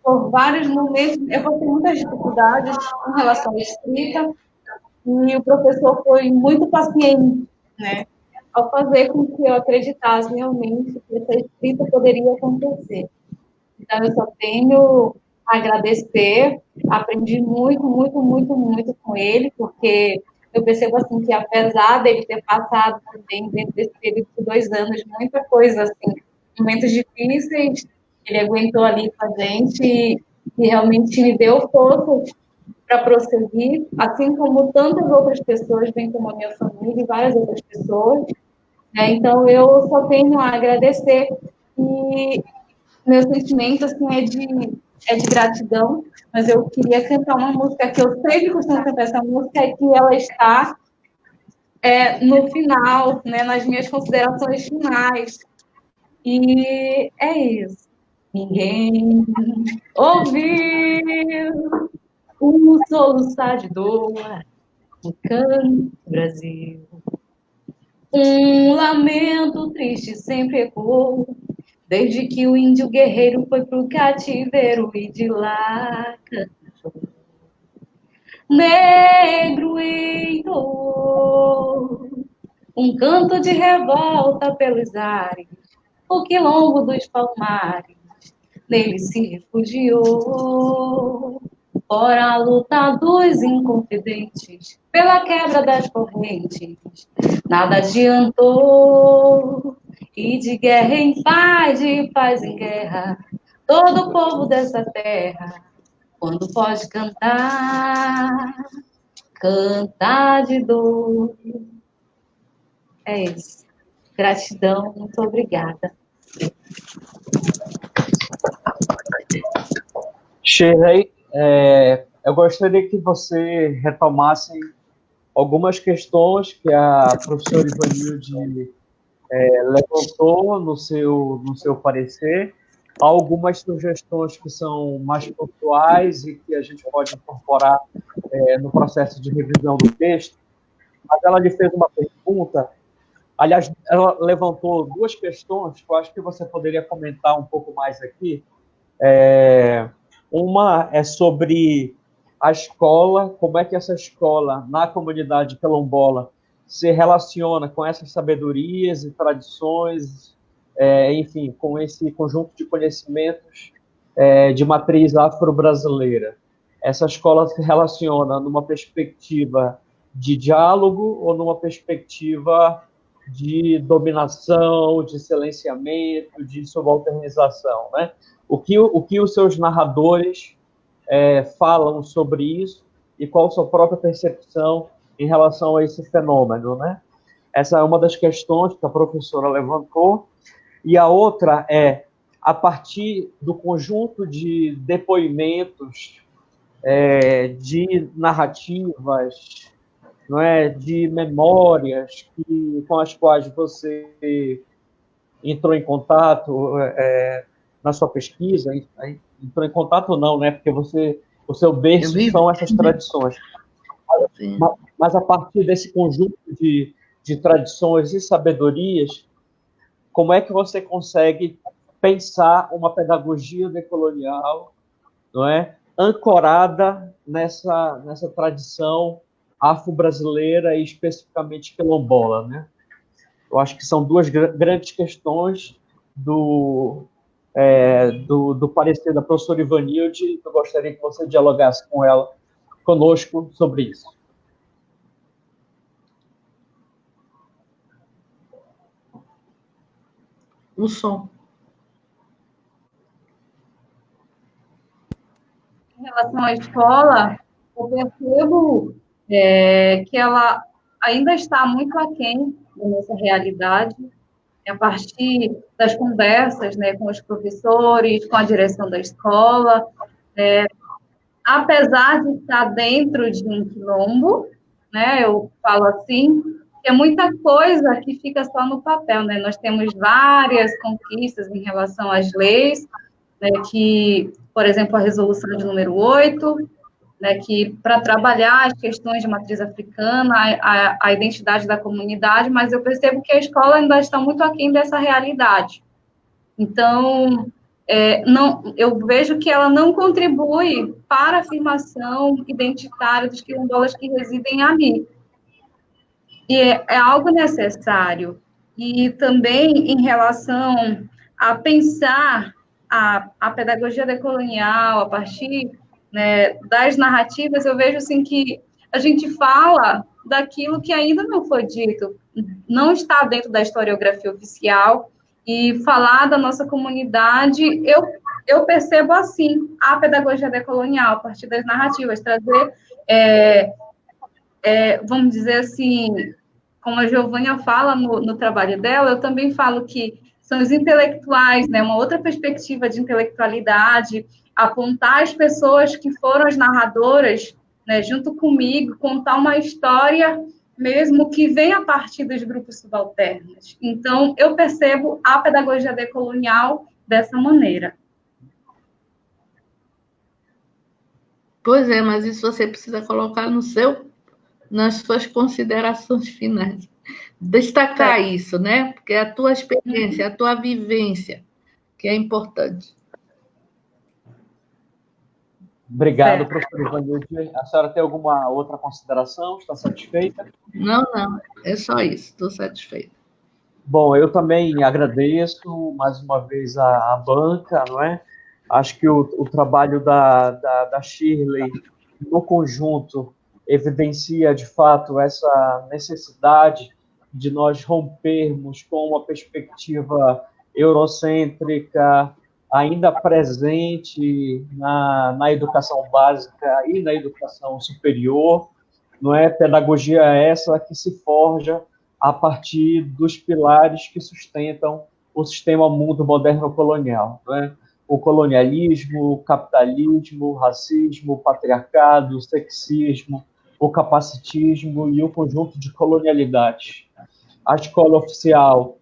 por vários momentos, eu passei muitas dificuldades com relação à escrita, e o professor foi muito paciente, né, ao fazer com que eu acreditasse realmente que essa escrita poderia acontecer. Então, eu só tenho a agradecer, aprendi muito, muito, muito, muito com ele, porque eu percebo assim que, apesar dele ter passado também, dentro desse período de 2 anos, muita coisa, assim, momentos difíceis, ele aguentou ali com a gente e realmente me deu força para prosseguir, assim como tantas outras pessoas, bem como a minha família e várias outras pessoas. Então, eu só tenho a agradecer e meu sentimento assim, é de gratidão, mas eu queria cantar uma música que eu sempre costumo cantar essa música e que ela está no final, né, nas minhas considerações finais. E é isso. Ninguém ouviu o soluçar de dor no canto do Brasil. Um lamento triste sempre ecoou, desde que o índio guerreiro foi pro cativeiro e de lá cantou. Negro entoou um canto de revolta pelos ares, o quilombo dos palmares, nele se refugiou. Fora a luta dos inconfidentes, pela quebra das correntes, nada adiantou. E de guerra em paz, de paz em guerra, todo o povo dessa terra, quando pode cantar, cantar de dor. É isso. Gratidão, muito obrigada. Shirley, eu gostaria que você retomasse algumas questões que a professora Ivanilde levantou no seu parecer, algumas sugestões que são mais pontuais e que a gente pode incorporar no processo de revisão do texto, mas ela lhe fez uma pergunta. Aliás, ela levantou duas questões que eu acho que você poderia comentar um pouco mais aqui. Uma é sobre a escola, como é que essa escola, na comunidade quilombola, se relaciona com essas sabedorias e tradições, enfim, com esse conjunto de conhecimentos de matriz afro-brasileira. Essa escola se relaciona numa perspectiva de diálogo ou numa perspectiva de dominação, de silenciamento, de subalternização, né? O que os seus narradores falam sobre isso e qual a sua própria percepção em relação a esse fenômeno, né? Essa é uma das questões que a professora levantou. E a outra é, a partir do conjunto de depoimentos, de narrativas, não é, de memórias com as quais você entrou em contato na sua pesquisa, entrou em contato ou não, né? Porque o seu berço são essas tradições. Mas a partir desse conjunto de tradições e sabedorias, como é que você consegue pensar uma pedagogia decolonial, não é, ancorada nessa tradição afro-brasileira e especificamente quilombola, né? Eu acho que são duas grandes questões do parecer da professora Ivanilde. Eu gostaria que você dialogasse conosco sobre isso. O som. Em relação à escola, eu percebo que ela ainda está muito aquém da nossa realidade, a partir das conversas, né, com os professores, com a direção da escola, apesar de estar dentro de um quilombo, né, eu falo assim, é muita coisa que fica só no papel, né? Nós temos várias conquistas em relação às leis, né, que, por exemplo, a resolução de número 8, né, que para trabalhar as questões de matriz africana, a identidade da comunidade, mas eu percebo que a escola ainda está muito aquém dessa realidade. Então, eu vejo que ela não contribui para a afirmação identitária dos quilombolas que residem ali. E é algo necessário. E também em relação a pensar a pedagogia decolonial a partir, né, das narrativas, eu vejo assim que a gente fala daquilo que ainda não foi dito, não está dentro da historiografia oficial, e falar da nossa comunidade, eu percebo assim a pedagogia decolonial, a partir das narrativas, trazer, vamos dizer assim, como a Giovânia fala no trabalho dela, eu também falo que são os intelectuais, né, uma outra perspectiva de intelectualidade, apontar as pessoas que foram as narradoras, né, junto comigo, contar uma história mesmo que vem a partir dos grupos subalternos. Então, eu percebo a pedagogia decolonial dessa maneira. Pois é, mas isso você precisa colocar nas suas considerações finais. Destacar isso, né? Porque é a tua experiência, a tua vivência, que é importante. Obrigado, professor Ivanilde. A senhora tem alguma outra consideração? Está satisfeita? Não, é só isso, estou satisfeita. Bom, eu também agradeço mais uma vez a banca, não é? Acho que o trabalho da Shirley, no conjunto, evidencia de fato essa necessidade de nós rompermos com uma perspectiva eurocêntrica, ainda presente na educação básica e na educação superior, não é? Pedagogia essa que se forja a partir dos pilares que sustentam o sistema mundo moderno colonial, né? O colonialismo, o capitalismo, o racismo, o patriarcado, o sexismo, o capacitismo e o conjunto de colonialidades. A escola oficial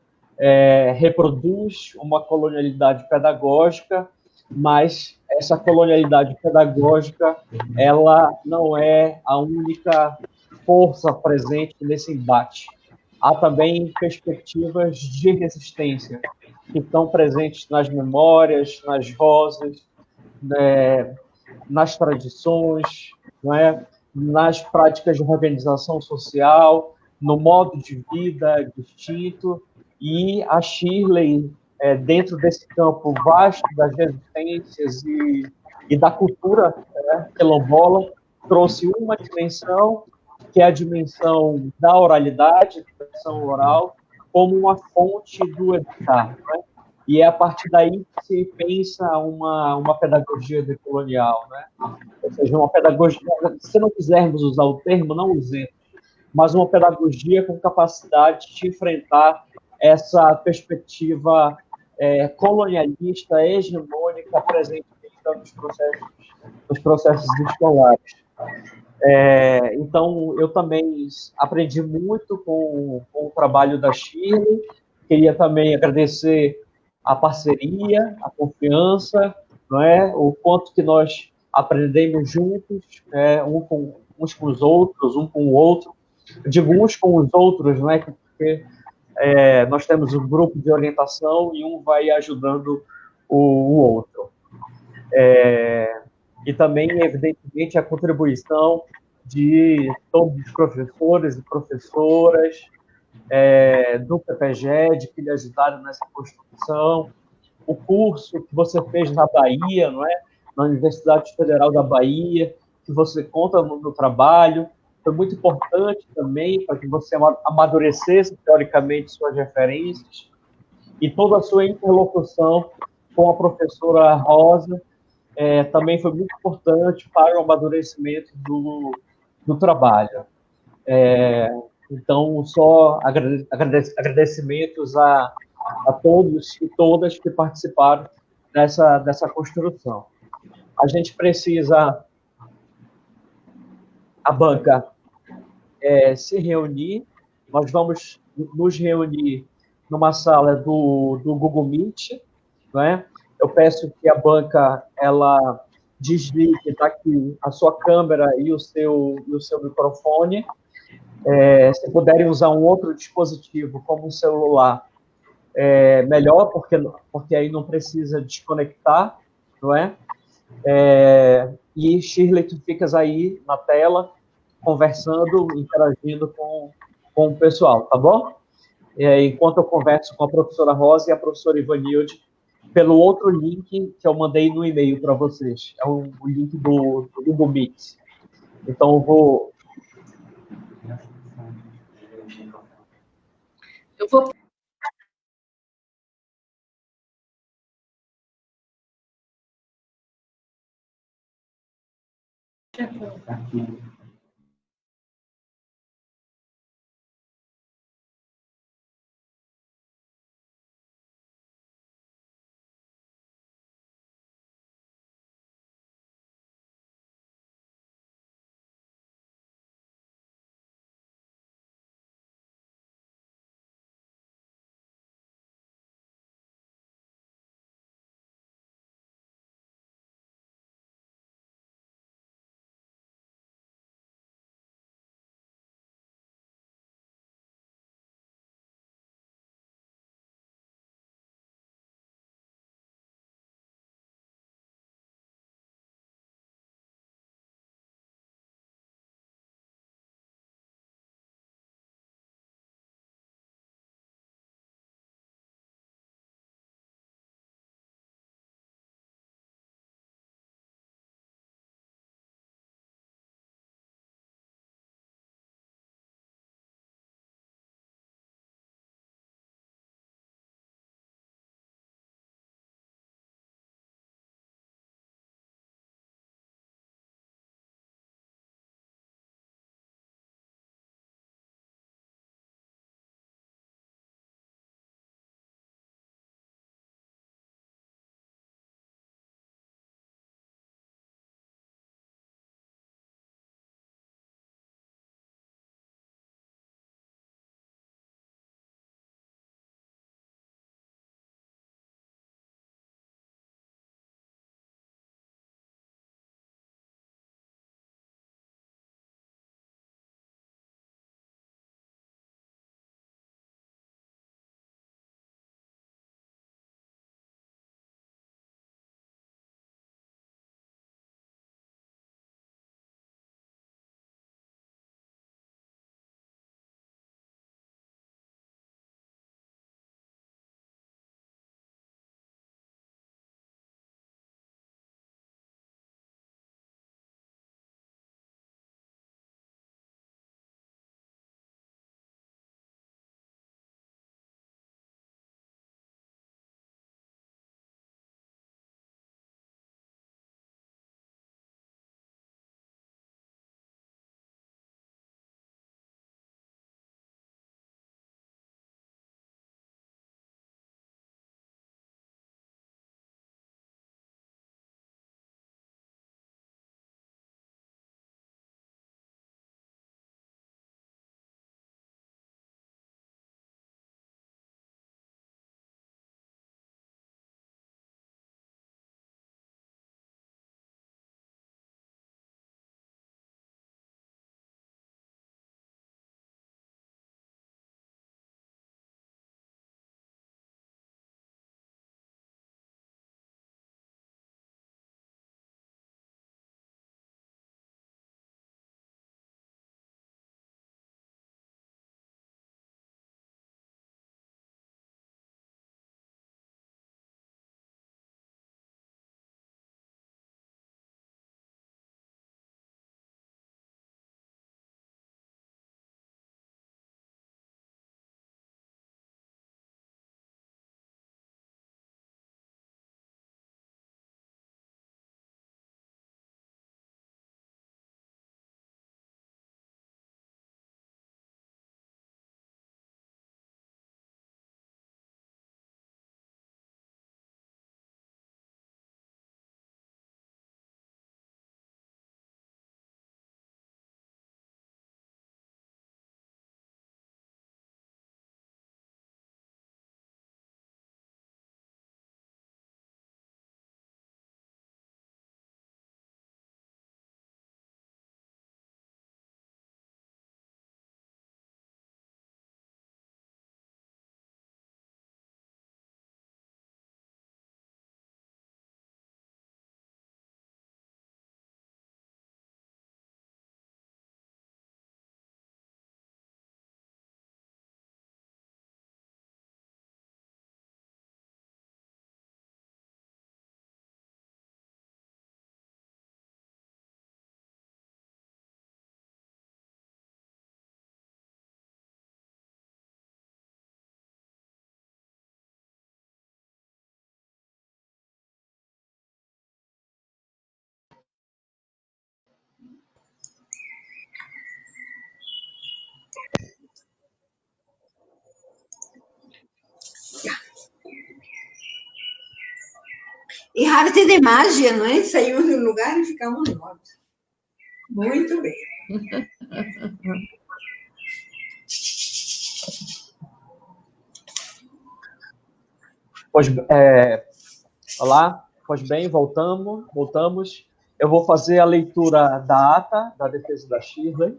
reproduz uma colonialidade pedagógica, mas essa colonialidade pedagógica ela não é a única força presente nesse embate. Há também perspectivas de resistência que estão presentes nas memórias, nas vozes, né, nas tradições, não é? Nas práticas de organização social, no modo de vida distinto. E a Shirley, dentro desse campo vasto das resistências e da cultura, né, quilombola, trouxe uma dimensão que é a dimensão da oralidade, da expressão oral, como uma fonte do educar. Né? E é a partir daí que se pensa uma pedagogia decolonial. Né? Ou seja, uma pedagogia, se não quisermos usar o termo, não usemos, mas uma pedagogia com capacidade de enfrentar essa perspectiva colonialista, hegemônica, presente nos processos escolares. Então, eu também aprendi muito com o trabalho da Shirley. Queria também agradecer a parceria, a confiança, não é? O quanto que nós aprendemos juntos, uns com os outros, um com o outro. Eu digo uns com os outros, não é? Porque nós temos um grupo de orientação e um vai ajudando o outro. E também, evidentemente, a contribuição de todos os professores e professoras do PPGED que lhe ajudaram nessa construção, o curso que você fez na Bahia, não é? Na Universidade Federal da Bahia, que você conta no trabalho, foi muito importante também para que você amadurecesse, teoricamente, suas referências, e toda a sua interlocução com a professora Rosa, também foi muito importante para o amadurecimento do trabalho. Então, só agradecimentos a todos e todas que participaram dessa construção. A gente precisa, a banca, se reunir, nós vamos nos reunir numa sala do Google Meet, né? Eu peço que a banca ela desligue daqui a sua câmera e o seu microfone. Se puderem usar um outro dispositivo, como um celular, melhor, porque aí não precisa desconectar, não é? E Shirley, tu ficas aí na tela, conversando, interagindo com o pessoal, tá bom? Enquanto eu converso com a professora Rosa e a professora Ivanilde, pelo outro link que eu mandei no e-mail para vocês. É o link do Google Meet. Então, Eu vou Aqui. É arte de magia, não é? Saímos de um lugar e ficamos no outro. Muito bem. Pois, olá, pois bem, voltamos. Eu vou fazer a leitura da ata da defesa da Shirley.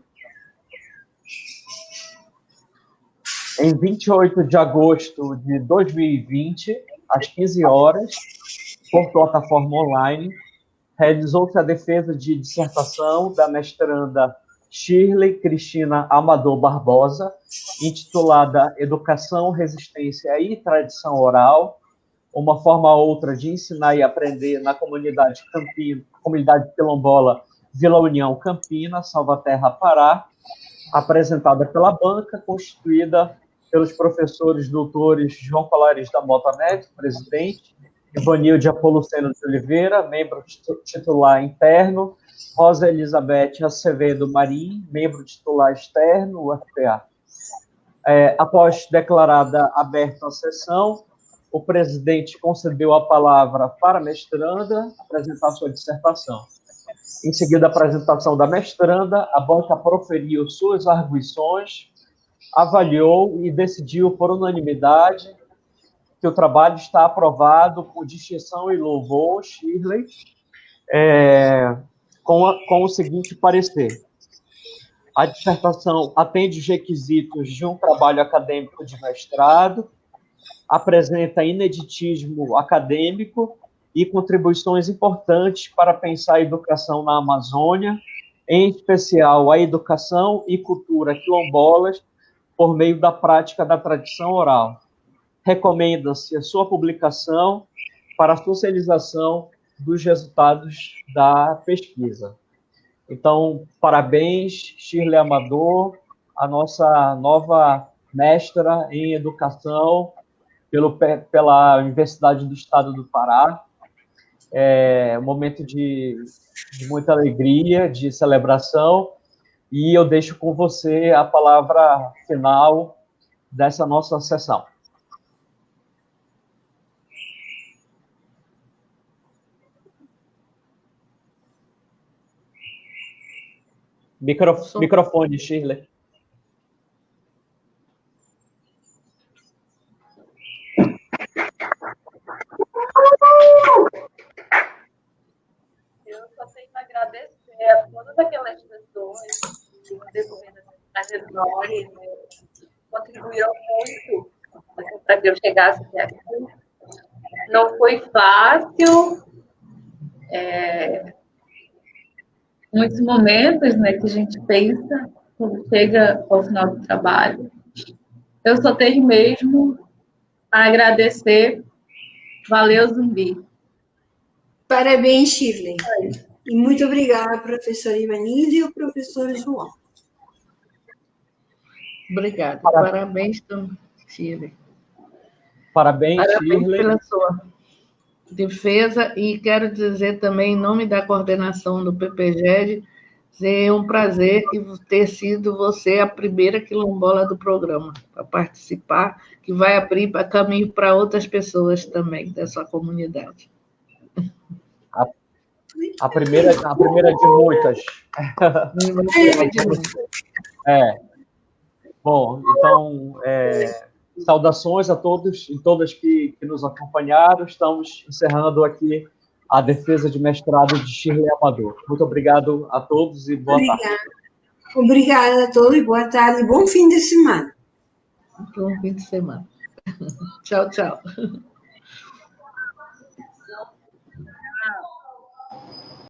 Em 28 de agosto de 2020, às 15 horas, por plataforma online, realizou-se a defesa de dissertação da mestranda Shirley Cristina Amador Barbosa, intitulada Educação, Resistência e Tradição Oral, uma forma ou outra de ensinar e aprender na comunidade quilombola Vila União Campina, Salvaterra, Pará, apresentada pela banca, constituída pelos professores doutores João Colares da Mota Neto, presidente, Ivanilde Apoluceno de Oliveira, membro titular interno, Rosa Elizabeth Acevedo Marim, membro titular externo, UFPA. Após declarada aberta a sessão, o presidente concedeu a palavra para a mestranda apresentar sua dissertação. Em seguida da apresentação da mestranda, a banca proferiu suas arguições, avaliou e decidiu por unanimidade que o trabalho está aprovado por distinção e louvor, Shirley, com o seguinte parecer. A dissertação atende os requisitos de um trabalho acadêmico de mestrado, apresenta ineditismo acadêmico e contribuições importantes para pensar a educação na Amazônia, em especial a educação e cultura quilombolas, por meio da prática da tradição oral. Recomenda-se a sua publicação para a socialização dos resultados da pesquisa. Então, parabéns, Shirley Amador, a nossa nova mestra em educação pela Universidade do Estado do Pará. É um momento de muita alegria, de celebração, e eu deixo com você a palavra final dessa nossa sessão. Microfone, Shirley. Eu só tenho que agradecer a todas aquelas pessoas que, no decorrer dessa trajetória, contribuíram muito para que eu chegasse até aqui. Não foi fácil. Muitos momentos, né, que a gente pensa quando chega ao final do trabalho. Eu só tenho mesmo a agradecer. Valeu, Zumbi. Parabéns, Shirley. E muito obrigada, professora Ivanilde e o professor João. Obrigada. Parabéns, Shirley. Parabéns, Shirley, pela sua defesa, e quero dizer também, em nome da coordenação do PPGED, é um prazer ter sido você a primeira quilombola do programa para participar, que vai abrir caminho para outras pessoas também da sua comunidade. A primeira de muitas. Bom, então, saudações a todos e todas que nos acompanharam. Estamos encerrando aqui a defesa de mestrado de Shirley Amador. Muito obrigado a todos e boa tarde. Obrigada a todos e boa tarde e bom fim de semana. Bom fim de semana. Tchau, tchau.